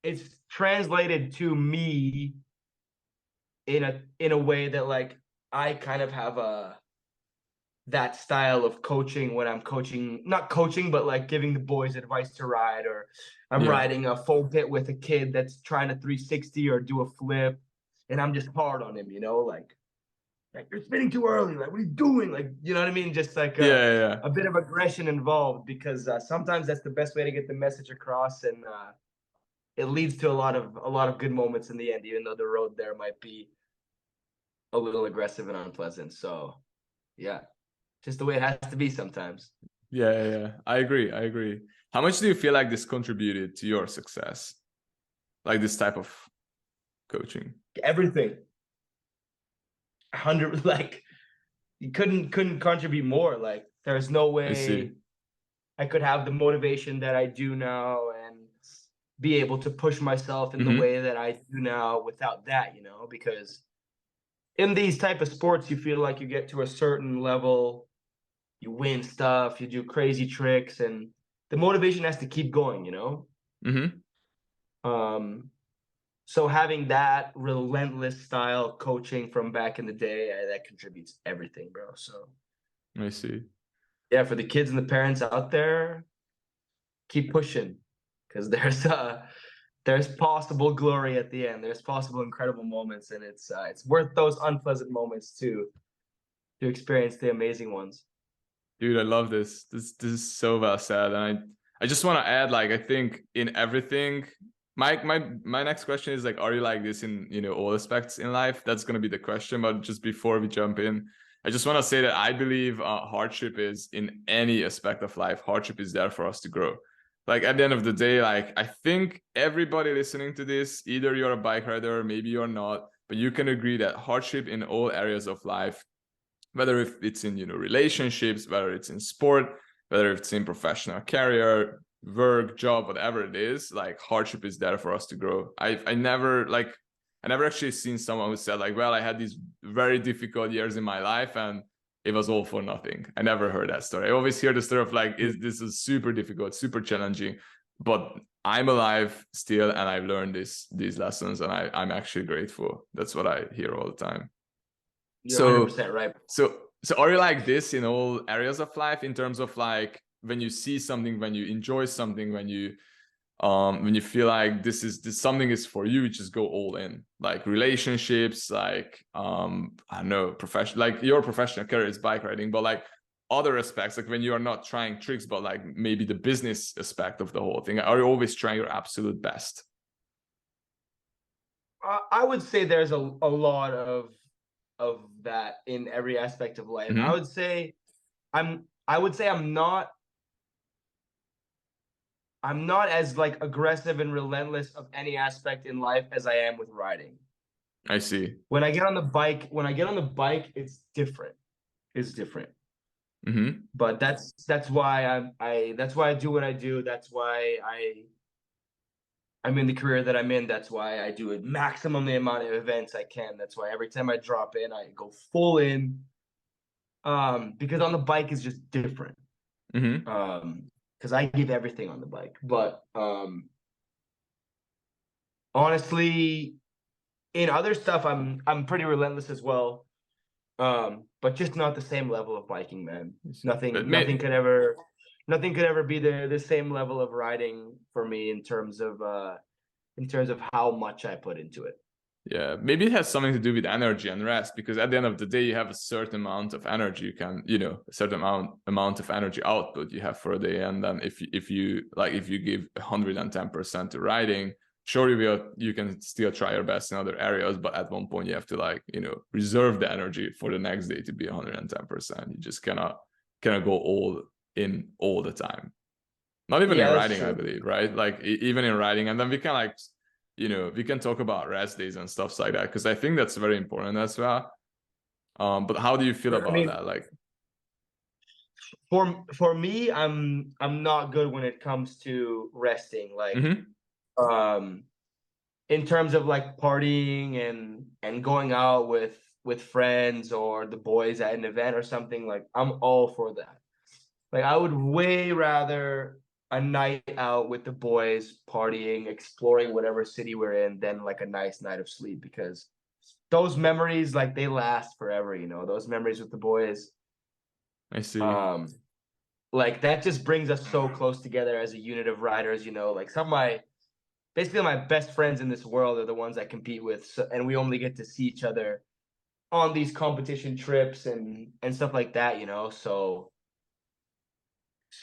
it's translated to me in a way that, like, I kind of have that style of coaching when I'm coaching, not coaching, but like giving the boys advice to ride, or I'm riding a full pit with a kid that's trying to 360 or do a flip, and I'm just hard on him, you know, like you're spinning too early, like, what are you doing? Like, you know what I mean? Just like a bit of aggression involved, because sometimes that's the best way to get the message across, and it leads to a lot of good moments in the end, even though the road there might be a little aggressive and unpleasant. So yeah, just the way it has to be sometimes. Yeah. I agree. How much do you feel like this contributed to your success, like this type of coaching? Everything. 100, like, you couldn't contribute more. Like, there's no way I could have the motivation that I do now and be able to push myself in the way that I do now without that, you know? Because in these type of sports, you feel like you get to a certain level, you win stuff, you do crazy tricks, and the motivation has to keep going, you know? So having that relentless style coaching from back in the day, that contributes everything, bro. So I see. Yeah, for the kids and the parents out there, keep pushing, because there's possible glory at the end. There's possible incredible moments, and it's worth those unpleasant moments to experience the amazing ones. Dude, I love this. This is so well said. And I just want to add, like, I think in everything, my next question is like, are you like this in, you know, all aspects in life? That's going to be the question. But just before we jump in, I just want to say that I believe hardship is, in any aspect of life, hardship is there for us to grow. Like, at the end of the day, like, I think everybody listening to this, either you're a bike rider, maybe you're not, but you can agree that hardship in all areas of life, whether if it's in, you know, relationships, whether it's in sport, whether it's in professional career, work, job, whatever it is, like, hardship is there for us to grow. I never, like, I never actually seen someone who said like, well, I had these very difficult years in my life and it was all for nothing. I never heard that story. I always hear the story of like, this is super difficult, super challenging, but I'm alive still, and I've learned these lessons, and I'm actually grateful. That's what I hear all the time. You're 100% right. So are you like this in all areas of life, in terms of like when you see something, when you enjoy something, when you feel like this something is for you, just go all in, like relationships, like I don't know, professional, like your professional career is bike riding, but like other aspects, like when you are not trying tricks, but like maybe the business aspect of the whole thing, are you always trying your absolute best? I would say there's a lot of that in every aspect of life. Mm-hmm. I would say I'm not as like aggressive and relentless of any aspect in life as I am with riding. I see. When I get on the bike, it's different. It's different. Mm-hmm. But that's why that's why I do what I do. That's why I'm in the career that I'm in. That's why I do a maximum the amount of events I can. That's why every time I drop in, I go full in. Because on the bike is just different. Mm-hmm. Because I give everything on the bike. But honestly, in other stuff, I'm pretty relentless as well. But just not the same level of biking, man. Nothing could ever be the same level of riding for me in terms of how much I put into it. Yeah, maybe it has something to do with energy and rest, because at the end of the day, you have a certain amount of energy you can, a certain amount of energy output you have for a day. And then if you give 110% to riding, sure, you can still try your best in other areas, but at one point you have to reserve the energy for the next day to be 110%. You just cannot go all in all the time. Not even in riding, I believe, right? Like even in riding, and then we can we can talk about rest days and stuff like that, because I think that's very important as well. But how do you feel about that? Like, for me, I'm not good when it comes to resting. Like, in terms of like partying and going out with friends or the boys at an event or something, like I'm all for that. Like I would way rather a night out with the boys partying, exploring whatever city we're in, than like a nice night of sleep, because those memories, like, they last forever, those memories with the boys. I see. Like that just brings us so close together as a unit of riders, like basically my best friends in this world are the ones I compete with. So, and we only get to see each other on these competition trips and stuff like that, So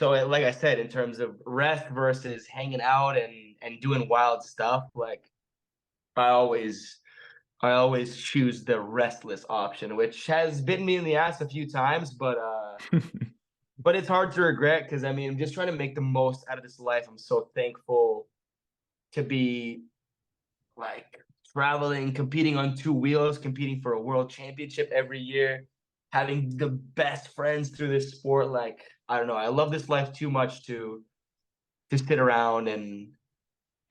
like I said, in terms of rest versus hanging out and doing wild stuff, like I always choose the restless option, which has bitten me in the ass a few times, but it's hard to regret, because I mean, I'm just trying to make the most out of this life. I'm so thankful to be like traveling, competing on two wheels, competing for a world championship every year, having the best friends through this sport. Like, I don't know, I love this life too much to sit around and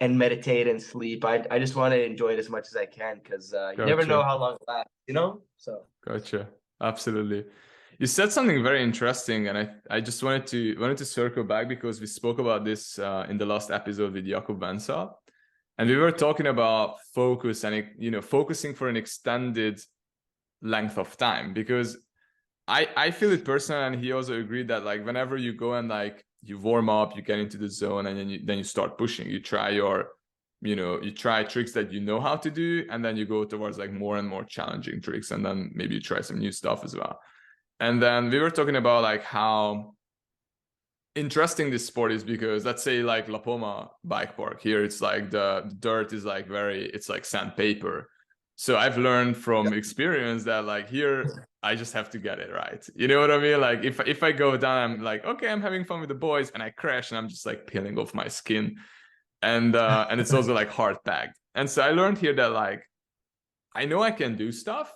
meditate and sleep. I just want to enjoy it as much as I can, because you never know how long it lasts, so. Gotcha. Absolutely. You said something very interesting, and I just wanted to circle back, because we spoke about this in the last episode with Jakub Vensal, and we were talking about focus and focusing for an extended length of time, because I feel it personally, and he also agreed that like whenever you go and like you warm up, you get into the zone, and then you start pushing, you try you try tricks that you know how to do, and then you go towards like more and more challenging tricks, and then maybe you try some new stuff as well. And then we were talking about like how interesting this sport is, because let's say like La Poma bike park here, it's like the dirt is like it's like sandpaper. So I've learned from experience that like here I just have to get it right. You know what I mean? Like if I go down, I'm like, okay, I'm having fun with the boys, and I crash and I'm just like peeling off my skin. And it's also like hard packed. And so I learned here that like I know I can do stuff,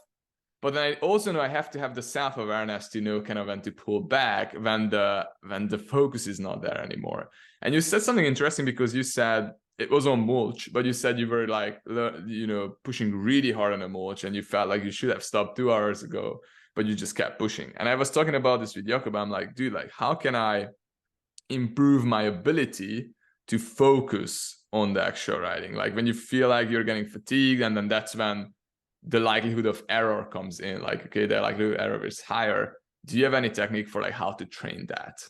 but then I also know I have to have the self-awareness to know kind of when to pull back when the focus is not there anymore. And you said something interesting, because you said it was on mulch, but you said you were like, you know, pushing really hard on the mulch and you felt like you should have stopped 2 hours ago, but you just kept pushing. And I was talking about this with Jakob. I'm like, dude, like, how can I improve my ability to focus on the actual riding? Like when you feel like you're getting fatigued, and then that's when the likelihood of error comes in. Like, okay, the likelihood of error is higher. Do you have any technique for like how to train that?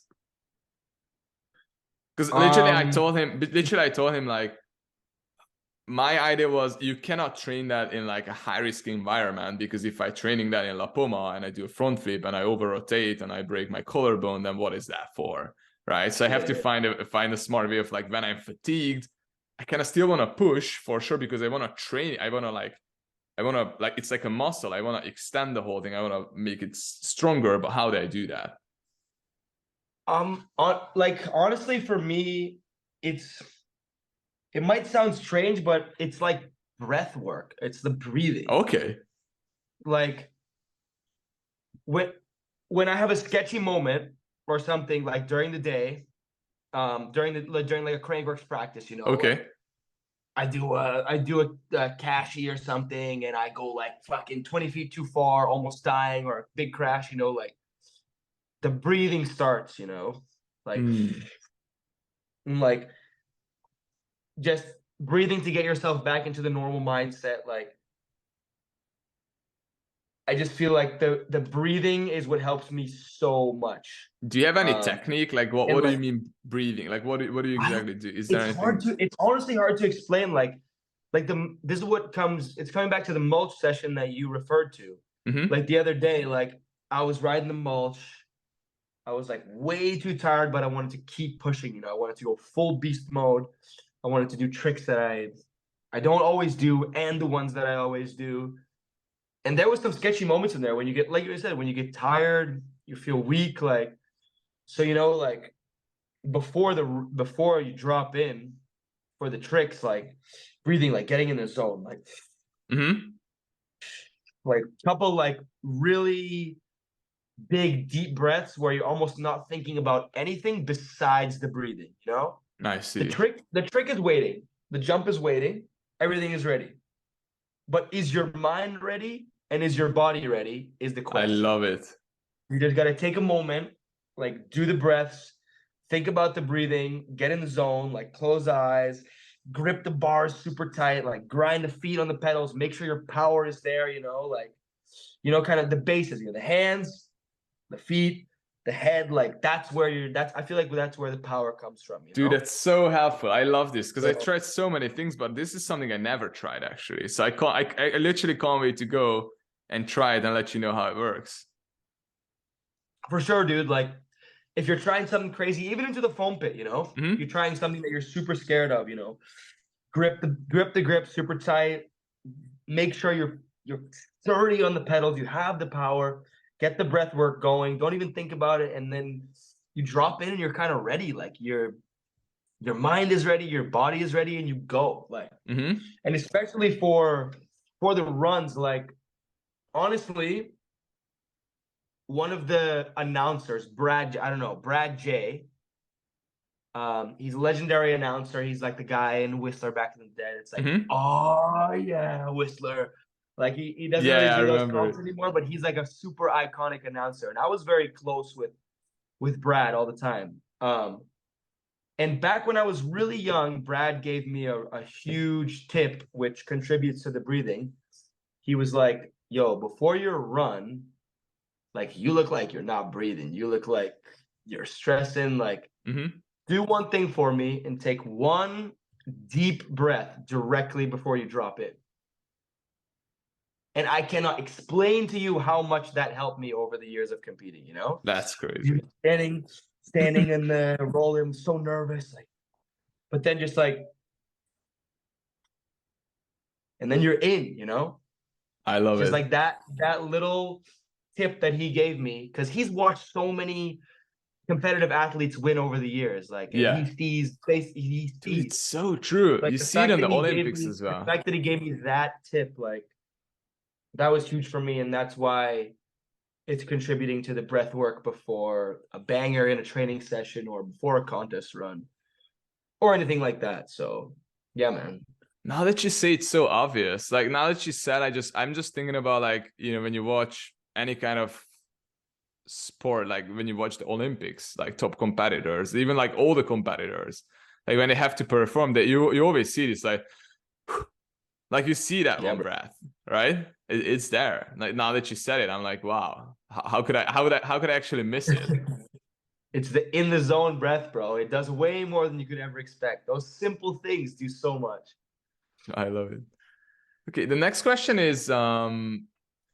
Because literally I told him like, my idea was you cannot train that in like a high risk environment, because if I training that in La Poma and I do a front flip and I over rotate and I break my collarbone, then what is that for? Right. So I have to find a smart way of like, when I'm fatigued, I kind of still want to push for sure, because I want to train. I want to like, it's like a muscle. I want to extend the whole thing. I want to make it stronger. But how do I do that? Like honestly, for me, it might sound strange, but it's like breath work. It's the breathing. Okay. Like when I have a sketchy moment or something, like during the day, during like a Crankworx practice, you know, Okay. like I do a cashy or something, and I go like fucking 20 feet too far, almost dying, or a big crash, you know, like the breathing starts, you know, like like just breathing to get yourself back into the normal mindset. Like I just feel like the breathing is what helps me so much. Do you have any technique? Like what do like, you mean breathing? Like what do you exactly do? Is there it's anything? it's honestly hard to explain. Like this is what it's coming back to the mulch session that you referred to. Like the other day, like I was riding the mulch. I was like way too tired, but I wanted to keep pushing, you know. I wanted to go full beast mode. I wanted to do tricks that I don't always do, and the ones that I always do. And there was some sketchy moments in there when you get, like you said, when you get tired, you feel weak, like, so, you know, like before you drop in for the tricks, like breathing, like getting in the zone, like couple like really big deep breaths where you're almost not thinking about anything besides the breathing, you know. I see. The trick is waiting, the jump is waiting, everything is ready, but is your mind ready and is your body ready is the question. I love it. You just got to take a moment, like do the breaths, think about the breathing, get in the zone, like close eyes, grip the bars super tight, like grind the feet on the pedals, make sure your power is there, you know, like, you know, kind of the bases, you know, the hands, the feet, the head, like that's where I feel like that's where the power comes from, you Dude, know? that's so helpful. I love this because I So, tried so many things, but this is something I never tried actually. So I literally can't wait to go and try it and let you know how it works. for sure, dude. Like if you're trying something crazy, even into the foam pit, you know, you're trying something that you're super scared of, you know, grip the grip super tight. Make sure you're sturdy on the pedals. You have the power. Get the breath work going. Don't even think about it, and then you drop in and you're kind of ready. Like your mind is ready, your body is ready, and you go. Like, and especially for the runs, like honestly, one of the announcers, Brad J. He's a legendary announcer. He's like the guy in Whistler back in the day. It's like, oh yeah, Whistler. Like he doesn't really do those comps anymore, but he's like a super iconic announcer. And I was very close with Brad all the time. And back when I was really young, Brad gave me a huge tip, which contributes to the breathing. He was like, yo, before your run, like you look like you're not breathing. You look like you're stressing. Like, do one thing for me and take one deep breath directly before you drop it. And I cannot explain to you how much that helped me over the years of competing, you know? That's crazy. Standing in the roller, I'm so nervous. Like, but then just like, and then you're in, you know? I love just it. Like that little tip that he gave me, because he's watched so many competitive athletes win over the years. Like, and he sees. Dude, it's so true. Like You see it in the Olympics as well. The fact that he gave me that tip, like that was huge for me, and that's why it's contributing to the breath work before a banger in a training session or before a contest run or anything like that. So Yeah, man. Now that you say it's so obvious, like now that you said, I'm just thinking about like, you know, when you watch any kind of sport, like when you watch the Olympics, like top competitors, even like all the competitors, like when they have to perform, that you always see this like you see that Yeah, one bro. breath, right? It's there. Like now that you said it, I'm like, wow, how could I actually miss it? It's the in the zone breath, bro. It does way more than you could ever expect. Those simple things do so much. I love it. Okay, the next question is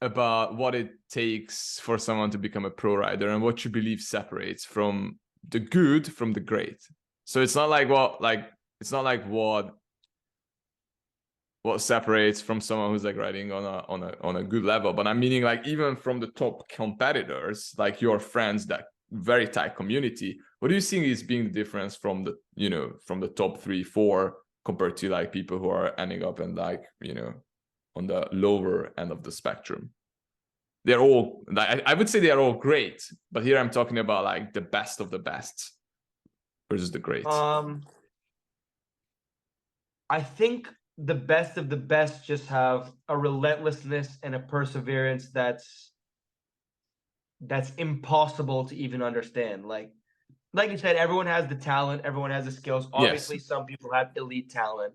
about what it takes for someone to become a pro rider and what you believe separates from the good from the great. So it's not like it's not like what separates from someone who's like riding on a good level, but I'm meaning like even from the top competitors, like your friends, that very tight community. What do you think is being the difference from the, you know, from the top 3-4 compared to like people who are ending up in like, you know, on the lower end of the spectrum? They're all, I would say they're all great, but here I'm talking about like the best of the best versus the great. I think the best of the best just have a relentlessness and a perseverance that's impossible to even understand. Like you said, everyone has the talent, everyone has the skills. Yes. Obviously, some people have elite talent.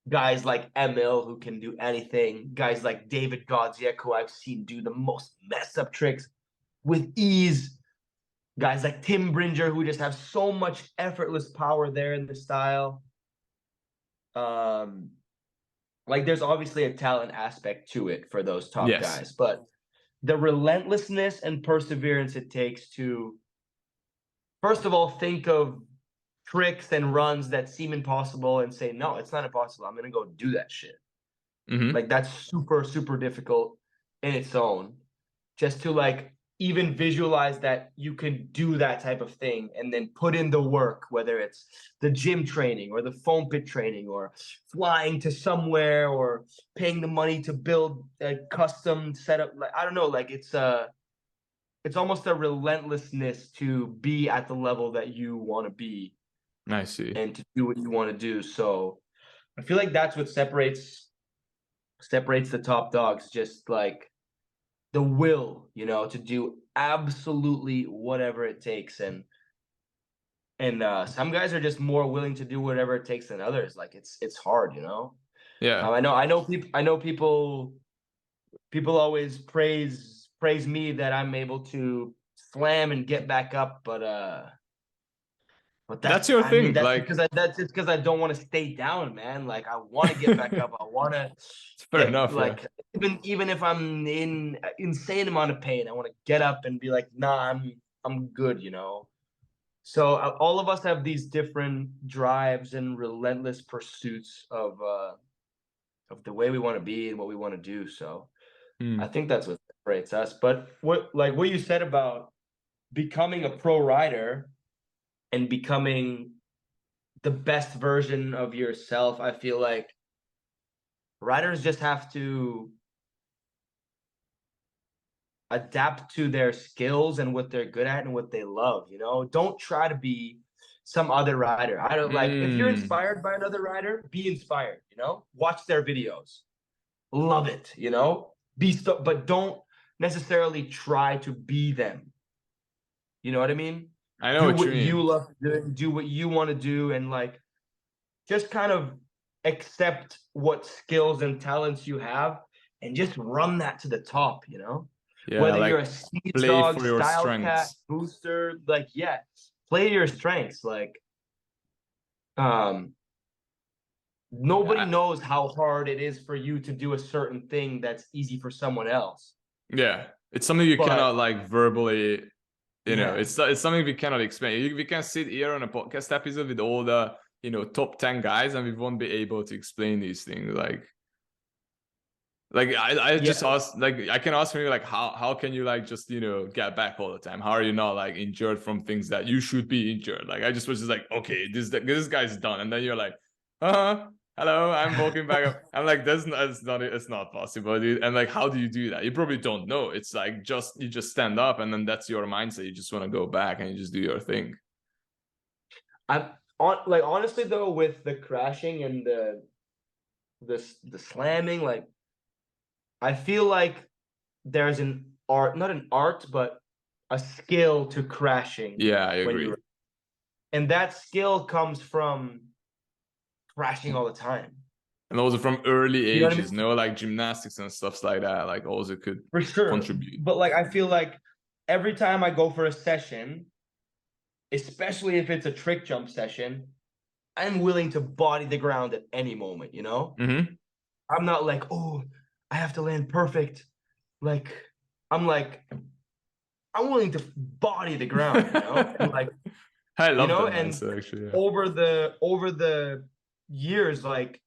Guys like Emil who can do anything. Guys like David Godziak, who I've seen do the most messed up tricks with ease. Guys like Tim Bringer who just have so much effortless power there in the style. Like there's obviously a talent aspect to it for those top Yes. guys, but the relentlessness and perseverance it takes to, first of all, think of tricks and runs that seem impossible and say, no, it's not impossible. I'm going to go do that shit. Mm-hmm. Like that's super, super difficult in its own. Just to like even visualize that you can do that type of thing and then put in the work, whether it's the gym training or the foam pit training or flying to somewhere or paying the money to build a custom setup. Like, I don't know, like it's almost a relentlessness to be at the level that you want to be I see. and to do what you want to do. So I feel like that's what separates the top dogs, just like the will, you know, to do absolutely whatever it takes. And some guys are just more willing to do whatever it takes than others. Like it's hard, you know. Yeah. I know people always praise me that I'm able to slam and get back up, but That's your I mean thing. Like, that's just because I don't want to stay down, man. Like I want to get back up. I want to fair get enough. Yeah. like even if I'm in insane amount of pain, I want to get up and be like, nah, I'm good, you know. So all of us have these different drives and relentless pursuits of the way we want to be and what we want to do. So I think that's what separates us. But what you said about becoming a pro rider and becoming the best version of yourself, I feel like riders just have to adapt to their skills and what they're good at and what they love, you know. Don't try to be some other rider. I don't like, if you're inspired by another rider, be inspired, you know. Watch their videos, love it, you know. But don't necessarily try to be them, you know what I mean. I know Do what you what mean. you love to do, do what you want to do, and like just kind of accept what skills and talents you have and just run that to the top, you know. Yeah, Whether you're like a speed play dog, for your style cat, strengths. booster, like yeah, play your strengths. Like um nobody Yeah. knows how hard it is for you to do a certain thing that's easy for someone else. Yeah. It's something you But cannot like verbally, you know, yeah, it's something we cannot explain. We can sit here on a podcast episode with all the, you know, top 10 guys and we won't be able to explain these things. Like I yeah, just ask, like I can ask me like how can you like just, you know, get back all the time? How are you not like injured from things that you should be injured? Like I just was just like, okay, this guy's done, and then you're like, hello, I'm walking back up. I'm like, it's not possible, dude. And like, how do you do that? You probably don't know. It's like you just stand up, and then that's your mindset. You just want to go back and you just do your thing. I'm like honestly though, with the crashing and the slamming, like I feel like there's an art, not an art, but a skill to crashing Yeah, I when agree. you, and that skill comes from crashing all the time. And also from early You know what I ages, mean? no, like gymnastics and stuff like that, like also could For sure. contribute. But like I feel like every time I go for a session, especially if it's a trick jump session, I'm willing to body the ground at any moment, you know? Mm-hmm. I'm not like, oh, I have to land perfect. Like, I'm like, I'm willing to body the ground, you know? And like, I you love know, that and mindset actually. Yeah. over the years, like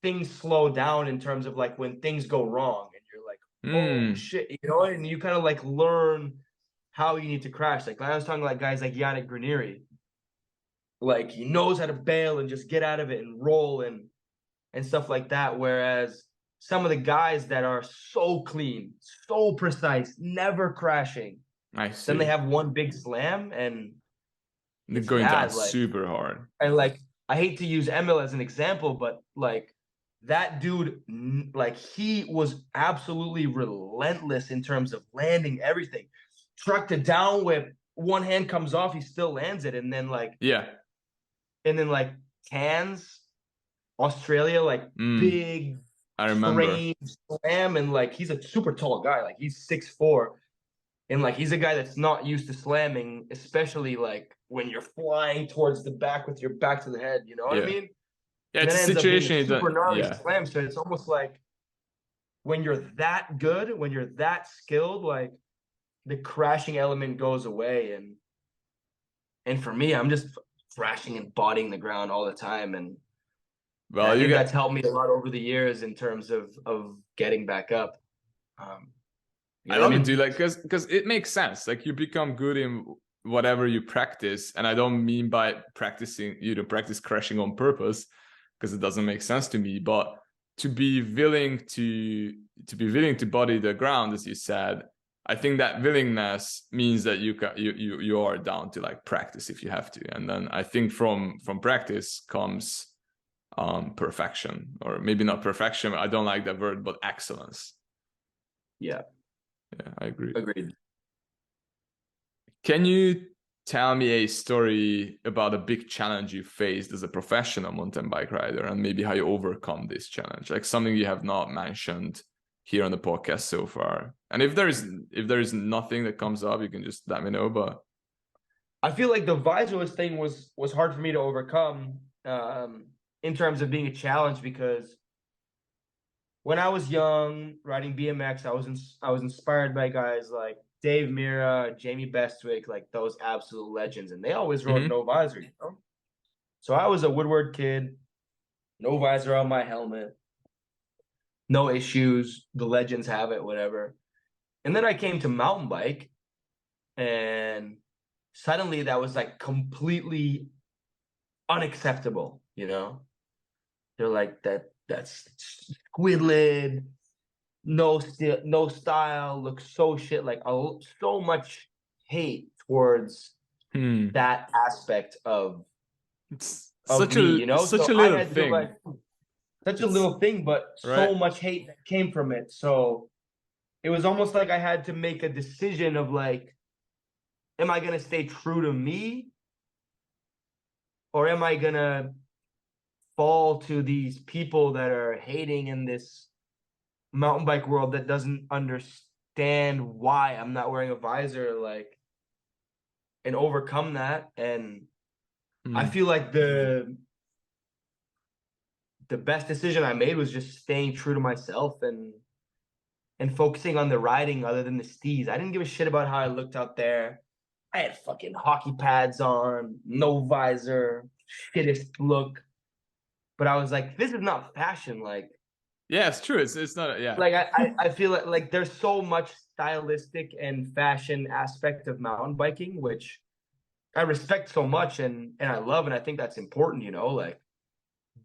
things slow down in terms of like when things go wrong and you're like, oh Mm, shit, you know, and you kind of like learn how you need to crash. Like I was talking like guys like Yannick Grenieri, like he knows how to bail and just get out of it and roll and stuff like that. Whereas some of the guys that are so clean, so precise, never crashing, I then they see. have one big slam and They're it's going down bad. Like, super hard. and like I hate to use Emil as an example, but like that dude, like he was absolutely relentless in terms of landing everything. Truck to down whip, one hand comes off, he still lands it, Yeah. and then like cans, Australia, like Mm, big I remember. train slam, and like he's a super tall guy, like he's 6'4", and like he's a guy that's not used to slamming, especially like when you're flying towards the back with your back to the head, you know what I Yeah. mean? Yeah, And it's then a ends up being a situation you don't, super gnarly yeah. slam. So it's almost like when you're that good, when you're that skilled, like the crashing element goes away. And for me, I'm just crashing and bodying the ground all the time. And I Well, you think that's get, helped me a lot over the years in terms of getting back up. Um, you I know what I love it, mean? dude. Like, because it makes sense. Like, you become good in whatever you practice, and I don't mean by practicing, you know, practice crashing on purpose, because it doesn't make sense to me. But to be willing to body the ground, as you said, I think that willingness means that you are down to like practice if you have to, and then I think from practice comes perfection, or maybe not perfection. I don't like that word, but excellence. Yeah, Yeah, I agree. agreed. Can you tell me a story about a big challenge you faced as a professional mountain bike rider, and maybe how you overcome this challenge? Like something you have not mentioned here on the podcast so far. And if there's nothing that comes up, you can just let me know. But I feel like the visorless thing was hard for me to overcome in terms of being a challenge because when I was young riding BMX, I was inspired by guys like Dave Mira, Jamie Bestwick, like those absolute legends, and they always rode mm-hmm. no visor, you know? So I was a Woodward kid, no visor on my helmet, no issues. The legends have it, whatever. And then I came to mountain bike, and suddenly that was like completely unacceptable, you know? They're like that's squid lid, no style, looks so shit, like so much hate towards that aspect It's of me, you know? such So a I little had to thing. like such a It's little thing, but right. so much hate that came from it. So it was almost like I had to make a decision of like, am I gonna stay true to me? Or am I gonna fall to these people that are hating in this mountain bike world that doesn't understand why I'm not wearing a visor, like, and overcome that? And I Mm. feel like the best decision I made was just staying true to myself and focusing on the riding other than the steez. I didn't give a shit about how I looked out there. I had fucking hockey pads on, no visor, shittest look. But I was like, this is not fashion. Yeah, it's true. It's not. Yeah. I feel like there's so much stylistic and fashion aspect of mountain biking, which I respect so much and I love, and I think that's important, you know, like,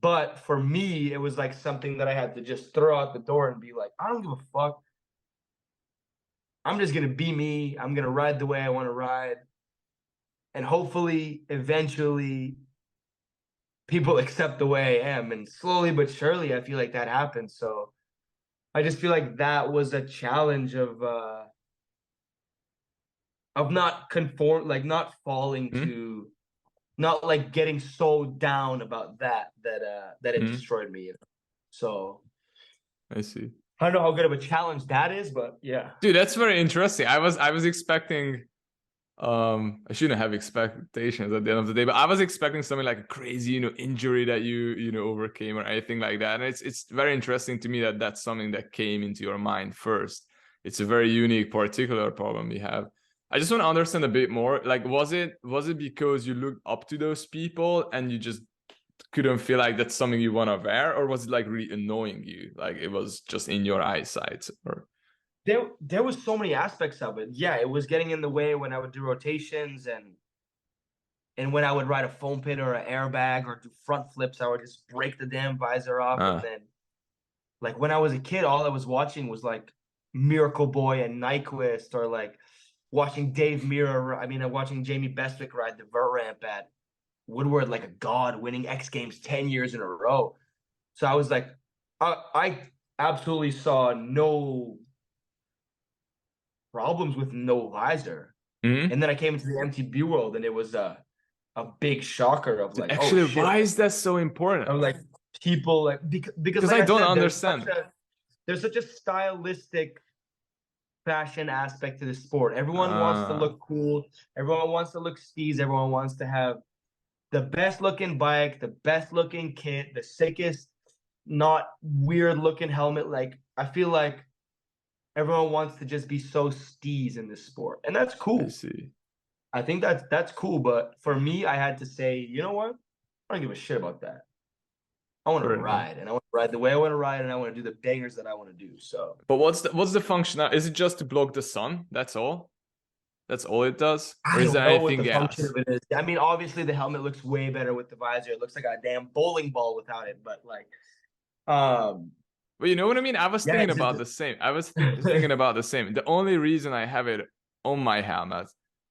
but for me, it was like something that I had to just throw out the door and be like, I don't give a fuck. I'm just gonna be me. I'm gonna ride the way I want to ride. and hopefully eventually people accept the way I am, and slowly but surely I feel like that happens. So I just feel like that was a challenge of not conform, like not falling to, not like getting so down about that it destroyed me, you know? So I see. I don't know how good of a challenge that is, but yeah. Dude, that's very interesting. I was expecting I shouldn't have expectations at the end of the day, but I was expecting something like a crazy, you know, injury that you know, overcame or anything like that. And it's very interesting to me that that's something that came into your mind first. It's a very unique, particular problem you have. I just want to understand a bit more. Like, was it because you looked up to those people and you just couldn't feel like that's something you want to wear, or was it like really annoying you? Like it was just in your eyesight, or There was so many aspects of it. Yeah, it was getting in the way when I would do rotations, and when I would ride a foam pit or an airbag or do front flips, I would just break the damn visor off. And then, like, when I was a kid, all I was watching was like Miracle Boy and Nyquist, or like watching Dave Mirra. I mean, watching Jamie Bestwick ride the vert ramp at Woodward like a god, winning X Games 10 years in a row. So I was like, I absolutely saw no problems with no visor. And then I came into the MTB world, and it was a big shocker of like, actually, oh shit. why is that so important? I'm like, people like, because like I don't said, understand. There's such a stylistic fashion aspect to the sport. Everyone wants to look cool. Everyone wants to look skis. Everyone wants to have the best looking bike, the best looking kit, the sickest, not weird looking helmet. Like, I feel like everyone wants to just be so skis in this sport, and that's cool. I see. I think that's cool, but for me, I had to say, you know what? I don't give a shit about that. I want to ride, and I want to ride the way I want to ride, and I want to do the bangers that I want to do. So, but what's the function? Is it just to block the sun? That's all. That's all it does, or is there anything else? Function of it is. I mean, obviously, the helmet looks way better with the visor. It looks like a damn bowling ball without it. But like, But you know what I mean? I was thinking about the same. I was thinking about the same. The only reason I have it on my helmet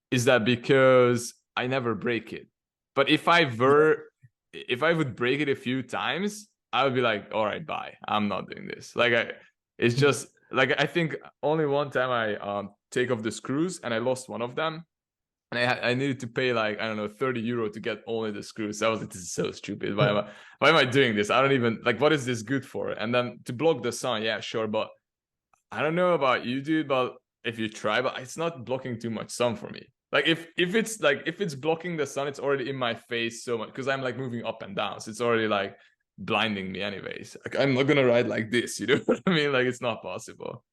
is that because I never break it. But if I would break it a few times, I would be like, all right, bye. I'm not doing this. Like it's just like, I think only one time I take off the screws and I lost one of them. And I needed to pay like, I don't know, 30 euro to get only the screws. So I was like, this is so stupid. Why am I doing this? I don't even, like, what is this good for? And then to block the sun, yeah, sure. But I don't know about you, dude, but if you try, but it's not blocking too much sun for me. Like if it's blocking the sun, it's already in my face so much because I'm like moving up and down. So it's already like blinding me anyways. Like I'm not gonna ride like this, you know what I mean? Like it's not possible.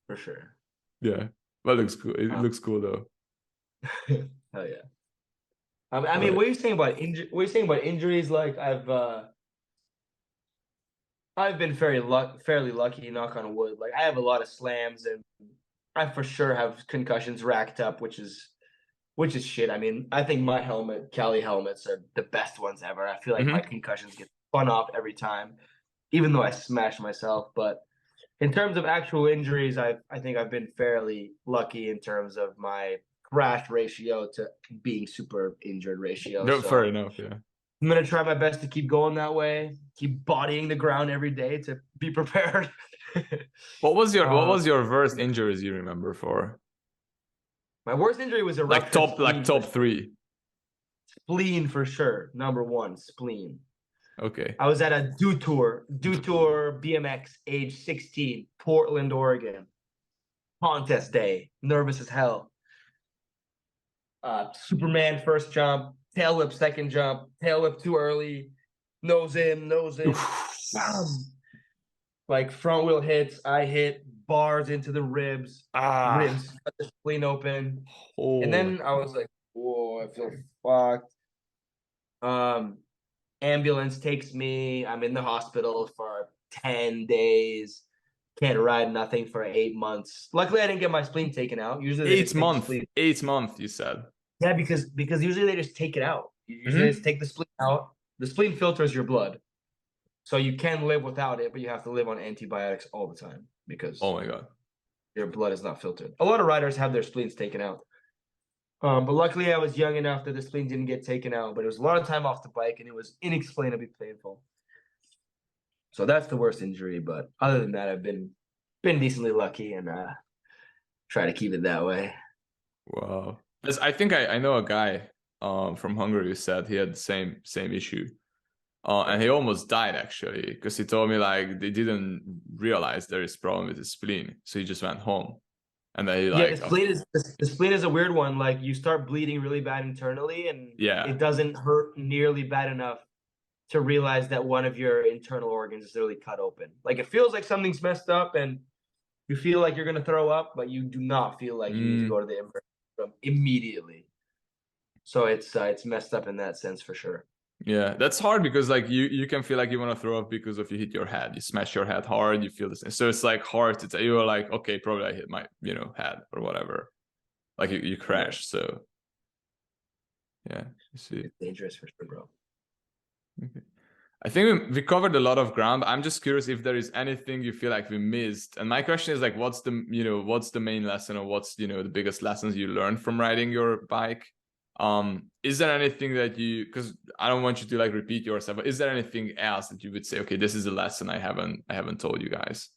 For sure. Yeah. But it looks cool. It looks cool though. Hell yeah. I mean, what are you saying about injuries? Like I've been fairly lucky, knock on wood. Like I have a lot of slams, and I for sure have concussions racked up, which is shit. I mean, I think my Cali helmets are the best ones ever. I feel like my concussions get spun off every time, even though I smash myself. But in terms of actual injuries, I think I've been fairly lucky in terms of my crash ratio to being super injured ratio. No, so fair enough, yeah. I'm gonna try my best to keep going that way, keep bodying the ground every day to be prepared. What was your worst injuries you remember for? My worst injury was a top 3. Spleen for sure. Number 1, spleen. Okay. I was at a Dew Tour BMX, age 16, Portland, Oregon. Contest day, nervous as hell. Superman first jump, tail whip second jump, tail whip too early, nose in. Like front wheel hits, I hit bars into the ribs, cut the spleen open. And then I was like, whoa, I feel fucked. Ambulance takes me. I'm in the hospital for 10 days. Can't ride nothing for 8 months. Luckily, I didn't get my spleen taken out. Usually, 8 months. 8 months, you said. Yeah, because usually they just take it out. Usually, they just take the spleen out. The spleen filters your blood, so you can live without it, but you have to live on antibiotics all the time because oh my god, your blood is not filtered. A lot of riders have their spleens taken out. But luckily I was young enough that the spleen didn't get taken out, but it was a lot of time off the bike and it was inexplainably painful. So that's the worst injury, but other than that, I've been decently lucky and try to keep it that way. Wow. I think I know a guy from Hungary who said he had the same issue. And he almost died actually, because he told me like they didn't realize there is problem with his spleen, so he just went home. And then he like the spleen is a weird one. Like you start bleeding really bad internally, and yeah. it doesn't hurt nearly bad enough to realize that one of your internal organs is literally cut open. Like it feels like something's messed up, and you feel like you're gonna throw up, but you do not feel like you need to go to the emergency room immediately. So it's messed up in that sense for sure. Yeah, that's hard because like you can feel like you want to throw up because of you hit your head, you smash your head hard, you feel this, so it's like hard to tell. You're like, okay, probably I hit my head or whatever, like you crash. So yeah, you see, it's dangerous for sure, bro. Okay. I think we covered a lot of ground. I'm just curious if there is anything you feel like we missed. And my question is like, what's the main lesson, or what's the biggest lessons you learned from riding your bike? Is there anything that because I don't want you to like repeat yourself, but is there anything else that you would say, okay, this is a lesson I haven't told you guys?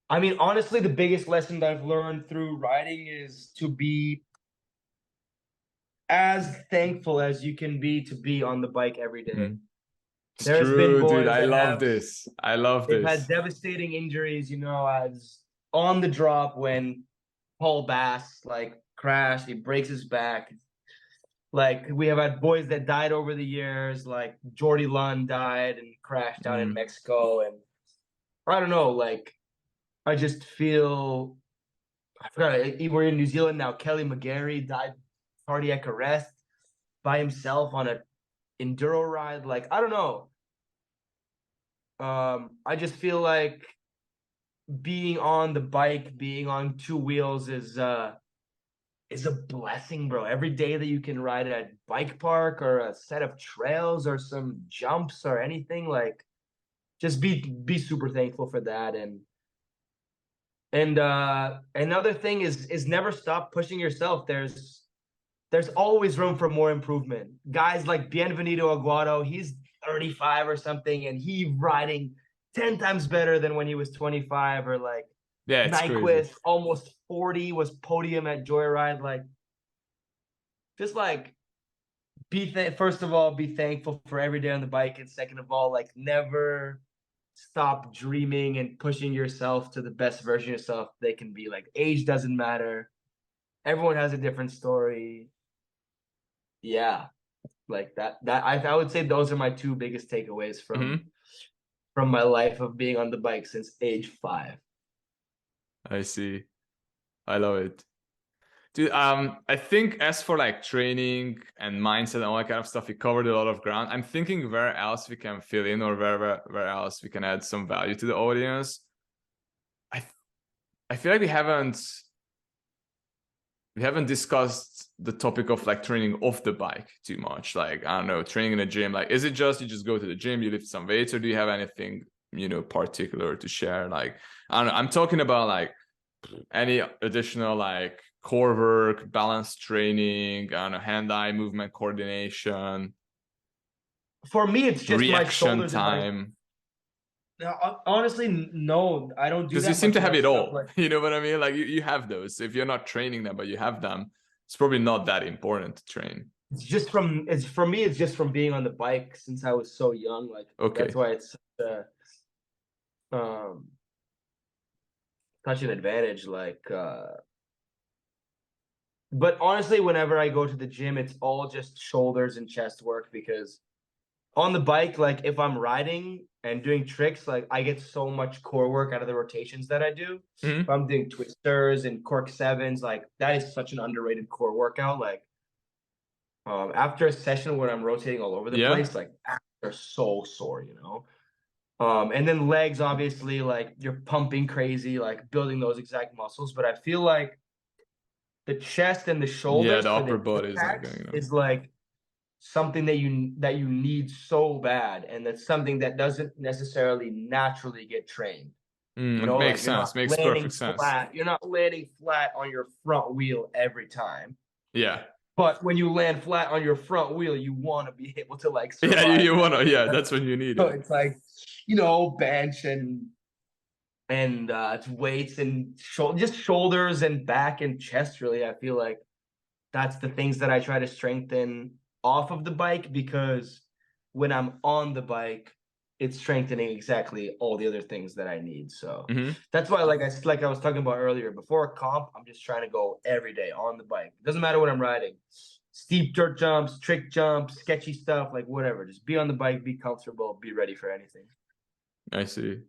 I mean, honestly, the biggest lesson that I've learned through riding is to be as thankful as you can be to be on the bike every day. There's been boys, dude. I love this. They've had devastating injuries, as on the drop when Paul Bass like crashed, he breaks his back. Like we have had boys that died over the years, like Jordy Lund died and crashed down in Mexico, and I don't know, like I just feel I forgot we're in New Zealand now. Kelly McGarry died cardiac arrest by himself on a enduro ride. Like I don't know. I just feel like being on the bike, being on two wheels is a blessing, bro. Every day that you can ride at a bike park or a set of trails or some jumps or anything, like just be super thankful for that. And another thing is never stop pushing yourself. There's always room for more improvement. Guys like Bienvenido Aguado, he's 35 or something, and he riding 10 times better than when he was 25, or like Nyquist, almost 40, was podium at Joyride. Like, just like first of all, be thankful for every day on the bike, and second of all, like never stop dreaming and pushing yourself to the best version of yourself they can be. Like age doesn't matter. Everyone has a different story. Yeah. Like that I would say those are my two biggest takeaways from my life of being on the bike since age 5. I see. I love it. Dude, I think as for like training and mindset and all that kind of stuff, we covered a lot of ground. I'm thinking where else we can fill in, or where else we can add some value to the audience. I feel like we haven't discussed the topic of like training off the bike too much. Like, I don't know, training in a gym. Like, is it just you just go to the gym, you lift some weights, or do you have anything, particular to share? Like, I don't know, I'm talking about like any additional like core work, balance training, I don't know, hand-eye movement coordination. For me, it's just reaction my time. Now, honestly, no, I don't do that. Because you seem to have it all. Like, you know what I mean? Like you have those. If you're not training them, but you have them, it's probably not that important to train. For me, it's just from being on the bike since I was so young. Like, okay, that's why it's such an advantage. Like, but honestly, whenever I go to the gym, it's all just shoulders and chest work, because on the bike, like if I'm riding and doing tricks, like I get so much core work out of the rotations that I do. If I'm doing twisters and cork 7s, like that is such an underrated core workout. Like after a session when I'm rotating all over the place, like they're so sore, and then legs, obviously, like you're pumping crazy, like building those exact muscles. But I feel like the chest and the shoulders, the upper body is like something that you need so bad, and that's something that doesn't necessarily naturally get trained. It makes sense. Makes perfect sense. You're not landing flat on your front wheel every time. Yeah. But when you land flat on your front wheel, you want to be able to like Yeah, survive. you want to, yeah, that's when you need So it. it's like, bench and it's weights and just shoulders and back and chest. Really, I feel like that's the things that I try to strengthen off of the bike, because when I'm on the bike, it's strengthening exactly all the other things that I need. So that's why, like I was talking about earlier, before a comp, I'm just trying to go every day on the bike. It doesn't matter what I'm riding. Steep dirt jumps, trick jumps, sketchy stuff, like whatever. Just be on the bike, be comfortable, be ready for anything. I see.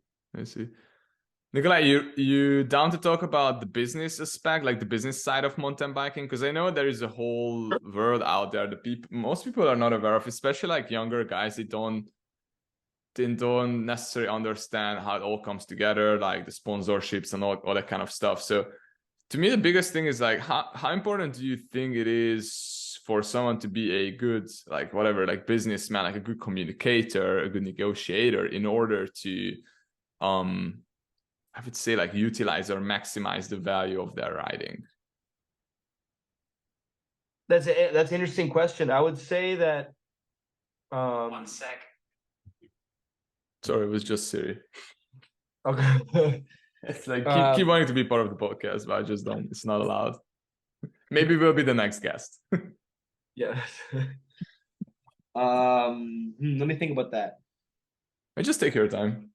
Nikolai, you down to talk about the business aspect, like the business side of mountain biking? Because I know there is a whole world out there that most people are not aware of, especially like younger guys. They don't necessarily understand how it all comes together, like the sponsorships and all that kind of stuff. So to me, the biggest thing is like, how important do you think it is for someone to be a good, like whatever, like businessman, like a good communicator, a good negotiator, in order to, I would say, like utilize or maximize the value of their riding? That's an interesting question. I would say that. 1 sec. Sorry, it was just Siri. Okay. It's like keep wanting to be part of the podcast, but I just don't. It's not allowed. Maybe we'll be the next guest. Yeah. Let me think about that. Just take your time.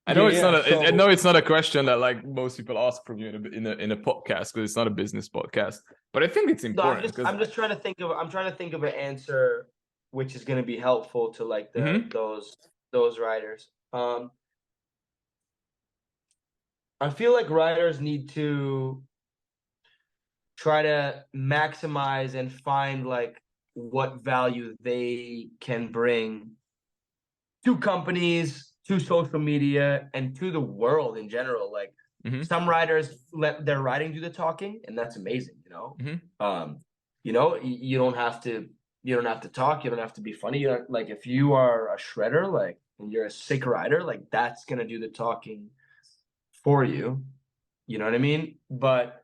I know I know it's not a question that like most people ask from you in a podcast, because it's not a business podcast. But I think it's important. I'm just trying to think of an answer which is going to be helpful to like those riders. I feel like riders need to try to maximize and find like what value they can bring to companies, to social media, and to the world in general. Like some riders let their riding do the talking, and that's amazing, you know. You don't have to talk, you don't have to be funny. Like if you are a shredder, like, and you're a sick rider, like that's gonna do the talking for you. You know what I mean? But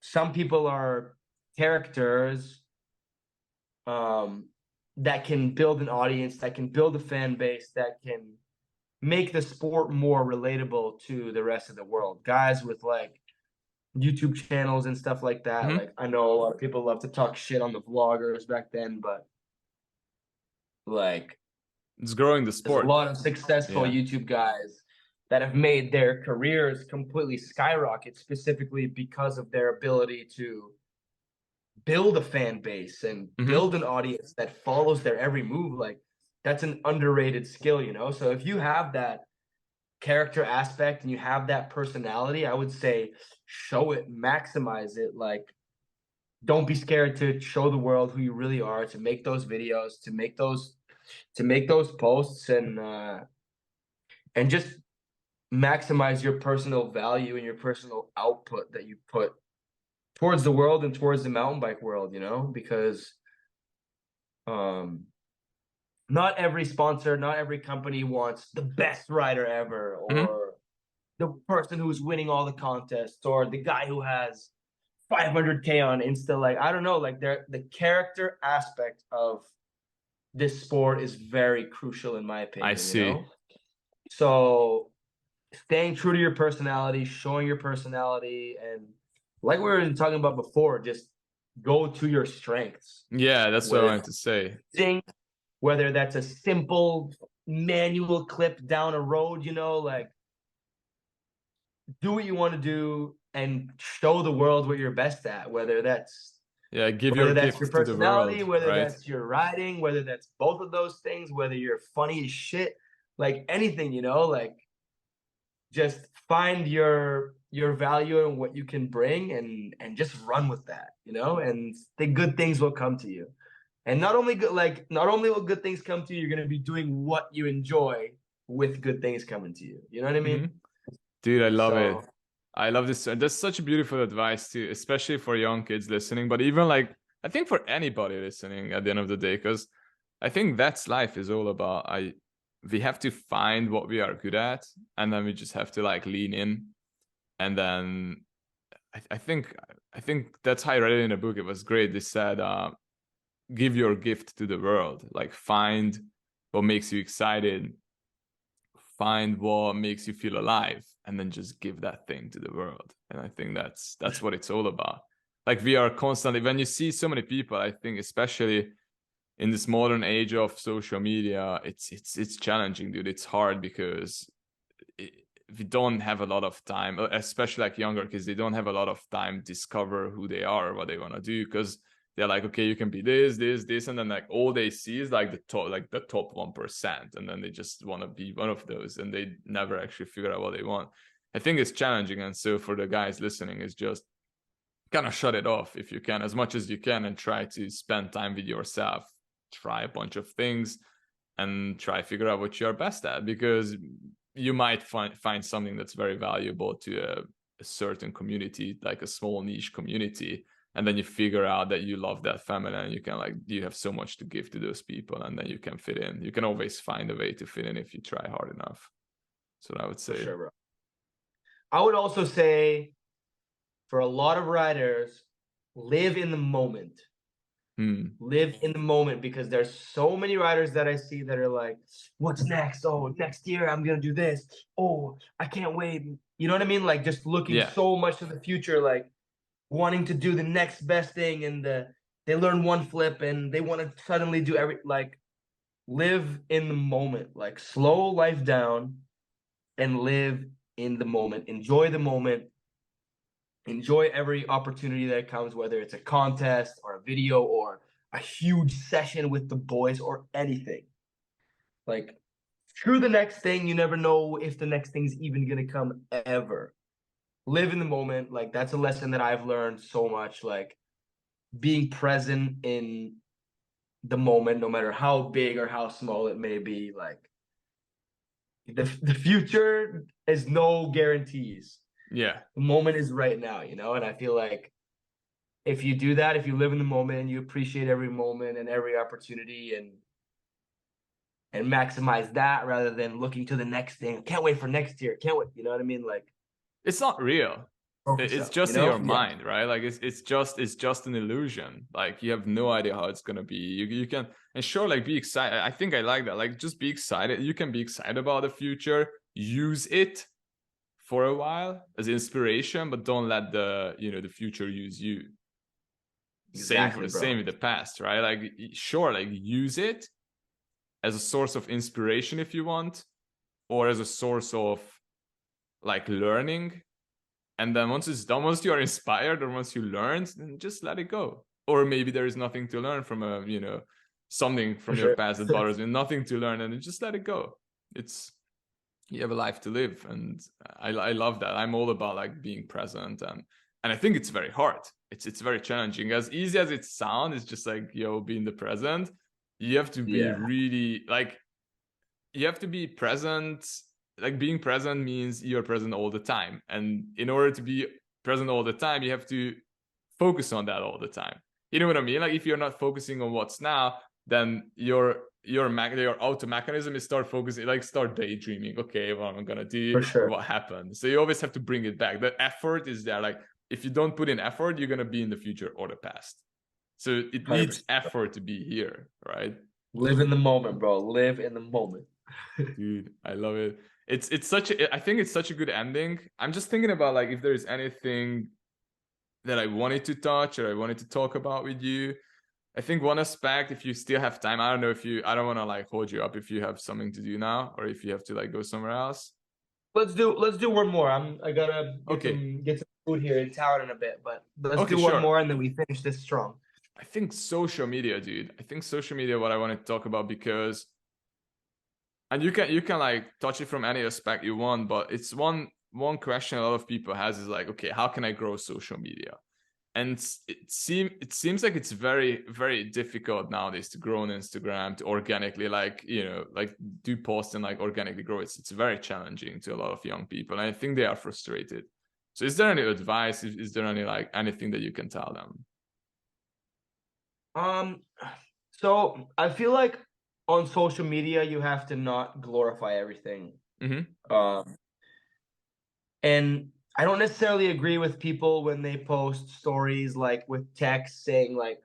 some people are characters that can build an audience, that can build a fan base, that can make the sport more relatable to the rest of the world. Guys with like YouTube channels and stuff like that. Like I know a lot of people love to talk shit on the vloggers back then, but like it's growing the sport. There's a lot of successful YouTube guys that have made their careers completely skyrocket, specifically because of their ability to build a fan base and build an audience that follows their every move. Like that's an underrated skill, you know? So if you have that character aspect and you have that personality, I would say show it, maximize it. Like don't be scared to show the world who you really are, to make those videos, to make those posts, and just maximize your personal value and your personal output that you put towards the world and towards the mountain bike world, you know, because not every sponsor, not every company wants the best rider ever, or the person who's winning all the contests, or the guy who has 500K on Insta. Like, I don't know, like the character aspect of this sport is very crucial in my opinion. I see. You know? So staying true to your personality, showing your personality, and like we were talking about before, just go to your strengths. Yeah, that's what I wanted to say. Whether that's a simple manual clip down a road, you know, like do what you want to do and show the world what you're best at, whether that's give your gift your personality, to the world, whether right? that's your riding, whether that's both of those things, whether you're funny as shit, like anything, you know, like just find your value and what you can bring, and just run with that, you know, and the good things will come to you. And not only will good things come to you, you're going to be doing what you enjoy with good things coming to you. You know what I mean? Dude, I love it. I love this. That's such beautiful advice too, especially for young kids listening, but even like, I think for anybody listening at the end of the day, because I think that's life is all about. We have to find what we are good at, and then we just have to like lean in. And then I think that's how I read it in a book. It was great. They said, give your gift to the world. Like, find what makes you excited, find what makes you feel alive, and then just give that thing to the world. And I think that's what it's all about. Like, we are constantly, when you see so many people, I think especially in this modern age of social media, it's challenging, dude. It's hard because we don't have a lot of time, especially like younger kids. They don't have a lot of time to discover who they are or what they want to do, because they're like, okay, you can be this, and then like all they see is like the top 1%, and then they just want to be one of those, and they never actually figure out what they want. I think it's challenging, and so for the guys listening, is just kind of shut it off if you can, as much as you can, and try to spend time with yourself. Try a bunch of things and try figure out what you're best at, because you might find something that's very valuable to a certain community, like a small niche community, and then you figure out that you love that family, and you can, like, you have so much to give to those people, and then you can fit in. You can always find a way to fit in if you try hard enough. That's what I would say. For sure, bro. I would also say, for a lot of riders, live in the moment. Live in the moment, because there's so many riders that I see that are like, what's next? Oh, next year I'm gonna do this. Oh, I can't wait. You know what I mean? Like, just looking so much to the future, like wanting to do the next best thing, and they learn one flip and they want to suddenly do like, live in the moment. Like, slow life down and live in the moment. Enjoy the moment. Enjoy every opportunity that comes, whether it's a contest or a video or a huge session with the boys or anything. Like, screw the next thing. You never know if the next thing's even going to come ever. Live in the moment. Like, that's a lesson that I've learned so much. Like, being present in the moment, no matter how big or how small it may be. Like, the future is no guarantees. Yeah. The moment is right now, you know? And I feel like if you do that, if you live in the moment and you appreciate every moment and every opportunity, and maximize that rather than looking to the next thing. Can't wait for next year. Can't wait. You know what I mean? Like, it's not real. It's just in your mind, right? Like, it's just an illusion. Like, you have no idea how it's gonna be. You can, and sure, like, be excited. I think I like that. Like, just be excited. You can be excited about the future. Use it for a while as inspiration, but don't let the future use you. Exactly, same with the past, right? Like, sure, like, use it as a source of inspiration if you want, or as a source of, like, learning. And then once it's done, once you are inspired or once you learned, then just let it go. Or maybe there is nothing to learn from something from your past that bothers you, nothing to learn, and then just let it go. You have a life to live, and I love that. I'm all about, like, being present, and I think it's very hard. It's very challenging. As easy as it sounds, it's just like, be in the present. You have to be really, like, you have to be present. Like, being present means you're present all the time, and in order to be present all the time, you have to focus on that all the time. You know what I mean? Like, if you're not focusing on what's now, then your auto mechanism is start daydreaming. Okay, what am I gonna do? sure. What happened? So you always have to bring it back. The effort is there. Like, if you don't put in effort, you're gonna be in the future or the past. So it needs 100%. Effort to be here, right? Live in the moment, bro. Live in the moment. Dude, I love it. I think it's such a good ending. I'm just thinking about, like, if there's anything that I wanted to touch or I wanted to talk about with you. I think one aspect, if you still have time, I don't want to, like, hold you up if you have something to do now, or if you have to, like, go somewhere else. Let's do one more. I gotta get some food here in town in a bit, but let's do one more and then we finish this strong. I think social media, dude. I think social media, what I want to talk about, because, and you can like touch it from any aspect you want, but it's one question a lot of people has is like, okay, how can I grow social media? And it seems like it's very, very difficult nowadays to grow on Instagram, to organically, like, do posts and, like, organically grow. It's very challenging to a lot of young people, and I think they are frustrated. So is there any advice? Is there any, like, anything that you can tell them? So I feel like on social media, you have to not glorify everything. Mm-hmm. And I don't necessarily agree with people when they post stories like with text saying like,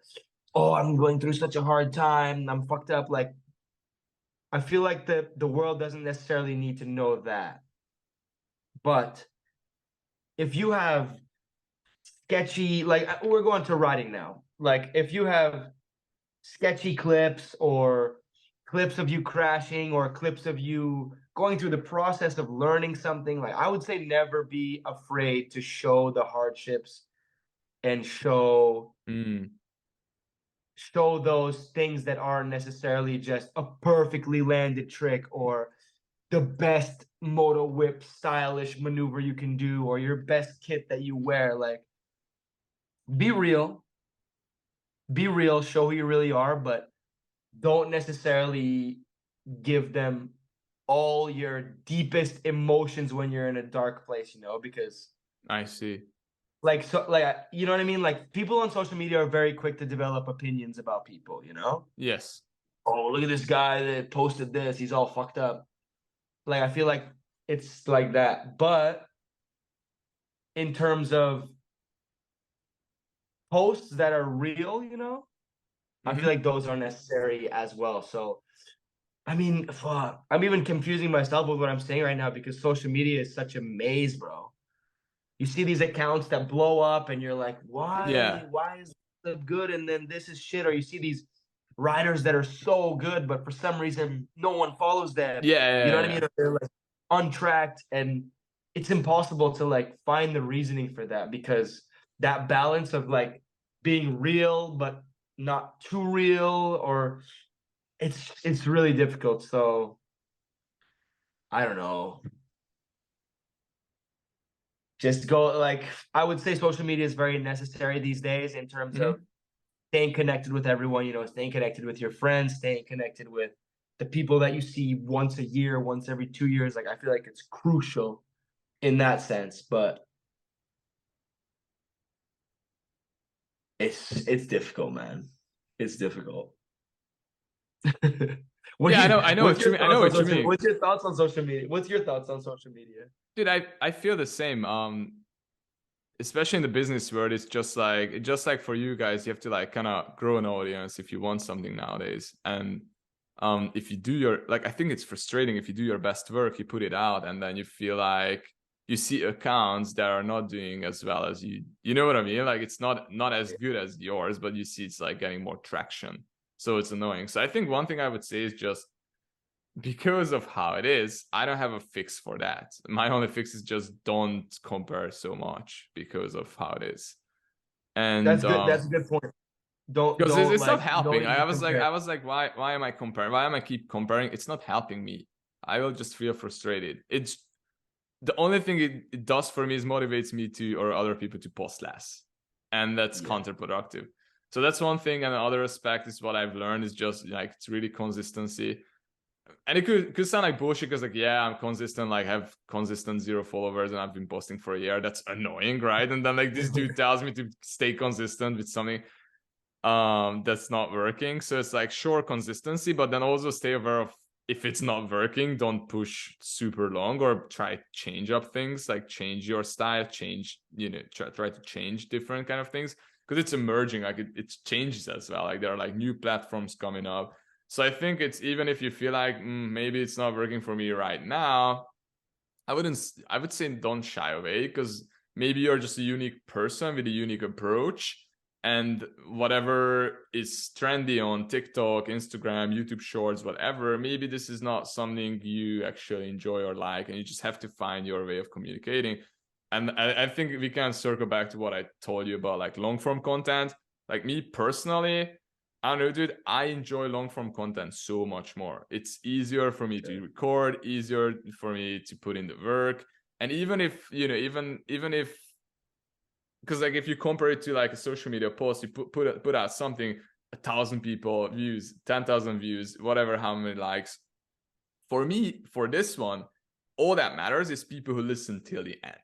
"Oh, I'm going through such a hard time. I'm fucked up." Like, I feel like the world doesn't necessarily need to know that. But if you have sketchy, like we're going to writing now. Like if you have sketchy clips or clips of you crashing or clips of you going through the process of learning something, like I would say never be afraid to show the hardships and show those things that aren't necessarily just a perfectly landed trick or the best moto whip stylish maneuver you can do or your best kit that you wear. Like be real, show who you really are, but don't necessarily give them all your deepest emotions when you're in a dark place, because I see. like, so like, you know what I mean? Like people on social media are very quick to develop opinions about people, Yes. Oh, look at this guy that posted this. He's all fucked up. Like, I feel like it's like that. But in terms of posts that are real, I feel like those are necessary as well. So, I mean, fuck, I'm even confusing myself with what I'm saying right now because social media is such a maze, bro. You see these accounts that blow up and you're like, Yeah. why is it good and then this is shit? Or you see these riders that are so good, but for some reason no one follows them. You know what I mean? Or they're like untracked, and it's impossible to like find the reasoning for that because that balance of like being real but not too real, or it's really difficult. So I don't know. Just go, like, I would say social media is very necessary these days in terms of staying connected with everyone, staying connected with your friends, staying connected with the people that you see once a year, once every 2 years. Like, I feel like it's crucial in that sense, but it's difficult, man. It's difficult. Yeah, I know What's what you your mean. I know thoughts on what you social mean. What's your thoughts on social media? What's your thoughts on social media? Dude, I feel the same. Especially in the business world, it's just like for you guys, you have to like kind of grow an audience if you want something nowadays. And if you do your, like, I think it's frustrating if you do your best work, you put it out, and then you feel like you see accounts that are not doing as well as you know what I mean? Like it's not as good as yours, but you see it's like getting more traction. So it's annoying. So I think one thing I would say is just because of how it is, I don't have a fix for that. My only fix is just don't compare so much because of how it is. And That's good. That's a good point. because Don't it's not like, you don't helping. need to compare. I was like, why am I comparing? Why am I keep comparing? It's not helping me. I will just feel frustrated. It's the only thing it does for me is motivates me to, or other people to post less. And that's counterproductive. So that's one thing. And the other aspect is what I've learned is just like, it's really consistency. And it could sound like bullshit because like, yeah, I'm consistent, like have consistent 0 followers and I've been posting for a year. That's annoying, right? And then like this dude tells me to stay consistent with something that's not working. So it's like sure consistency, but then also stay aware of if it's not working, don't push super long or try to change up things, like change your style, change, try to change different kind of things because it's emerging, like it changes as well. Like there are like new platforms coming up. So I think it's, even if you feel like maybe it's not working for me right now, I would say don't shy away because maybe you're just a unique person with a unique approach, and whatever is trendy on TikTok, Instagram, YouTube Shorts, whatever, maybe this is not something you actually enjoy or like, and you just have to find your way of communicating. And I think we can circle back to what I told you about like long form content. Like me personally, I don't know, dude, I enjoy long form content so much more. It's easier for me to record, easier for me to put in the work. And even if, even if, because like if you compare it to like a social media post, you put out something, 1,000 people views, 10,000 views, whatever, how many likes. For me, for this one, all that matters is people who listen till the end.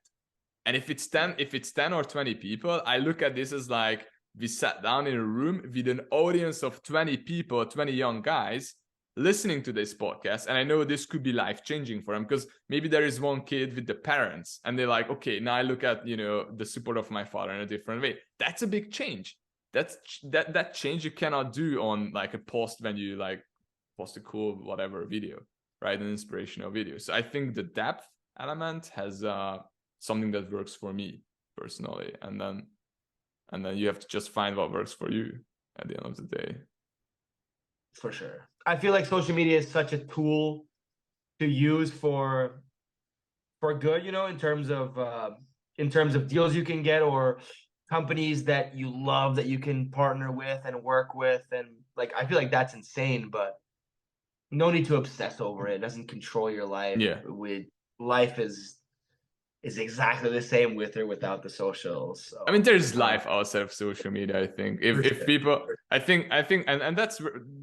And if it's 10 or 20 people, I look at this as like, we sat down in a room with an audience of 20 people, 20 young guys listening to this podcast, and I know this could be life-changing for them, because maybe there is one kid with the parents and they're like, okay, now I look at, the support of my father in a different way. That's a big change. That change you cannot do on like a post when you like post a cool whatever video, right? An inspirational video. So I think the depth element has something that works for me personally, and then you have to just find what works for you at the end of the day. For sure. I feel like social media is such a tool to use for good, in terms of deals you can get, or companies that you love that you can partner with and work with. And like, I feel like that's insane, but no need to obsess over it. It doesn't control your life. Yeah. Life is exactly the same with or without the socials. So, I mean, there's life outside of social media. I think if people, I think, and that's,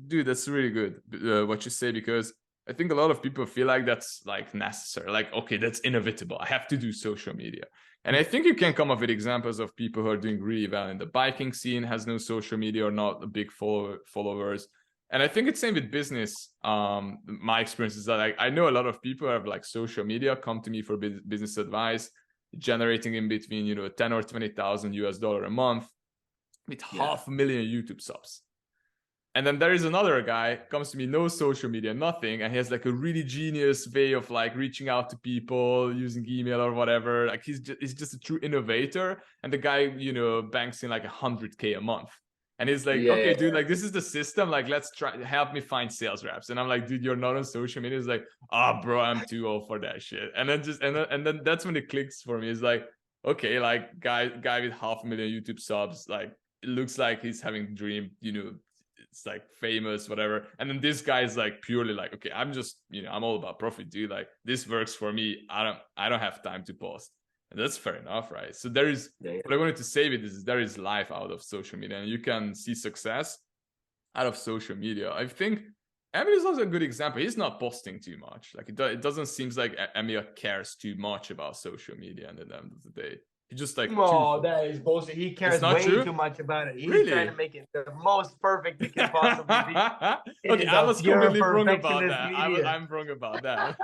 dude, that's really good what you say, because I think a lot of people feel like that's like necessary. Like, okay, that's inevitable. I have to do social media. And I think you can come up with examples of people who are doing really well in the biking scene, has no social media or not a big followers. And I think it's same with business. My experience is that I know a lot of people have like social media come to me for business advice, generating in between, 10 or 20,000 US dollar a month with 500,000 YouTube subs. And then there is another guy comes to me, no social media, nothing. And he has like a really genius way of like reaching out to people using email or whatever. Like he's just a true innovator. And the guy, banks in like 100K a month. And he's like, okay, dude, like this is the system. Like, let's try, help me find sales reps. And I'm like, dude, you're not on social media. He's like, bro, I'm too old for that shit. And then and then that's when it clicks for me. It's like, okay, like guy with 500,000 YouTube subs, like it looks like he's having a dream, it's like famous, whatever. And then this guy is like purely like, okay, I'm just, I'm all about profit, dude. Like this works for me. I don't have time to post. And that's fair enough, right? So there is, what I wanted to say with this is there is life out of social media, and you can see success out of social media. I think Emil is also a good example. He's not posting too much. Like it doesn't seem like Emil cares too much about social media at the end of the day. He just like, that is bullshit. He cares way too much about it. He's trying to make it the most perfect it can possibly be. Okay, I was completely wrong about that. I'm wrong about that.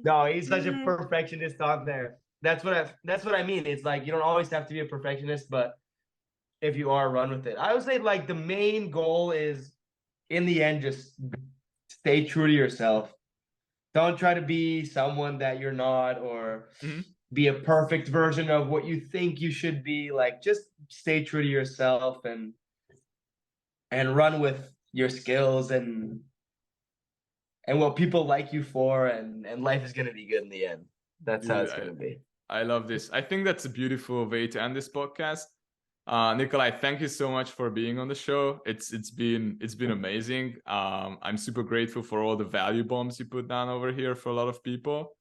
No, he's such a perfectionist on there. That's what I mean. It's like you don't always have to be a perfectionist, but if you are, run with it. I would say like the main goal is, in the end, just stay true to yourself. Don't try to be someone that you're not, or be a perfect version of what you think you should be. Like, just stay true to yourself and run with your skills and what people like you for, and life is going to be good in the end. That's how it's going to be. I love this. I think that's a beautiful way to end this podcast. Nikolai, thank you so much for being on the show. It's been amazing. I'm super grateful for all the value bombs you put down over here for a lot of people.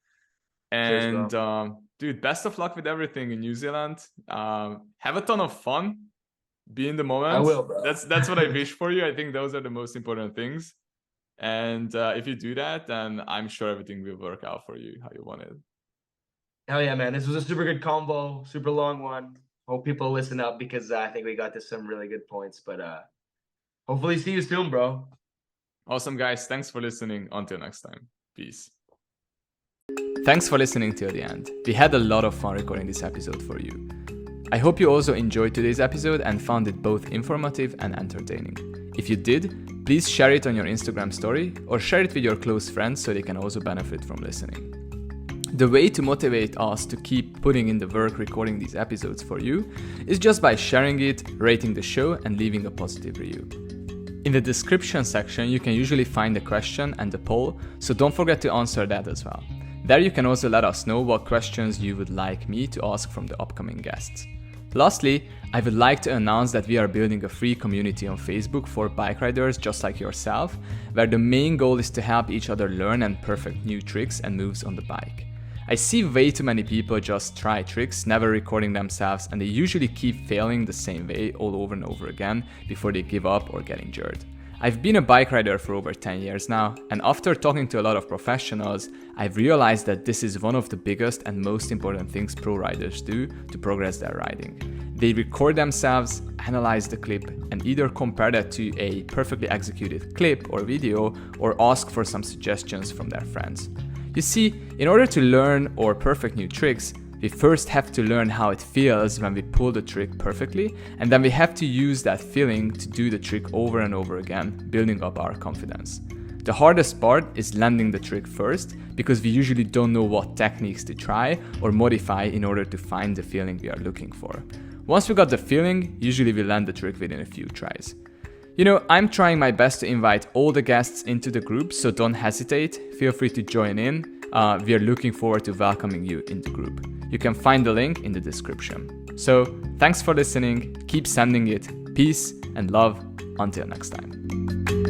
And dude, best of luck with everything in New Zealand. Have a ton of fun. Be in the moment. I will, bro. That's what I wish for you. I think those are the most important things. And if you do that, then I'm sure everything will work out for you how you want it. Hell yeah, man. This was a super good convo, super long one. Hope people listen up, because I think we got to some really good points. But hopefully see you soon, bro. Awesome, guys. Thanks for listening. Until next time. Peace. Thanks for listening till the end. We had a lot of fun recording this episode for you. I hope you also enjoyed today's episode and found it both informative and entertaining. If you did, please share it on your Instagram story or share it with your close friends so they can also benefit from listening. The way to motivate us to keep putting in the work recording these episodes for you is just by sharing it, rating the show, and leaving a positive review. In the description section, you can usually find the question and the poll, so don't forget to answer that as well. There you can also let us know what questions you would like me to ask from the upcoming guests. Lastly, I would like to announce that we are building a free community on Facebook for bike riders just like yourself, where the main goal is to help each other learn and perfect new tricks and moves on the bike. I see way too many people just try tricks, never recording themselves, and they usually keep failing the same way all over and over again before they give up or get injured. I've been a bike rider for over 10 years now, and after talking to a lot of professionals, I've realized that this is one of the biggest and most important things pro riders do to progress their riding. They record themselves, analyze the clip, and either compare that to a perfectly executed clip or video, or ask for some suggestions from their friends. You see, in order to learn or perfect new tricks, we first have to learn how it feels when we pull the trick perfectly, and then we have to use that feeling to do the trick over and over again, building up our confidence. The hardest part is landing the trick first, because we usually don't know what techniques to try or modify in order to find the feeling we are looking for. Once we got the feeling, usually we land the trick within a few tries. You know, I'm trying my best to invite all the guests into the group, so don't hesitate. Feel free to join in. We are looking forward to welcoming you in the group. You can find the link in the description. So, thanks for listening. Keep sending it. Peace and love. Until next time.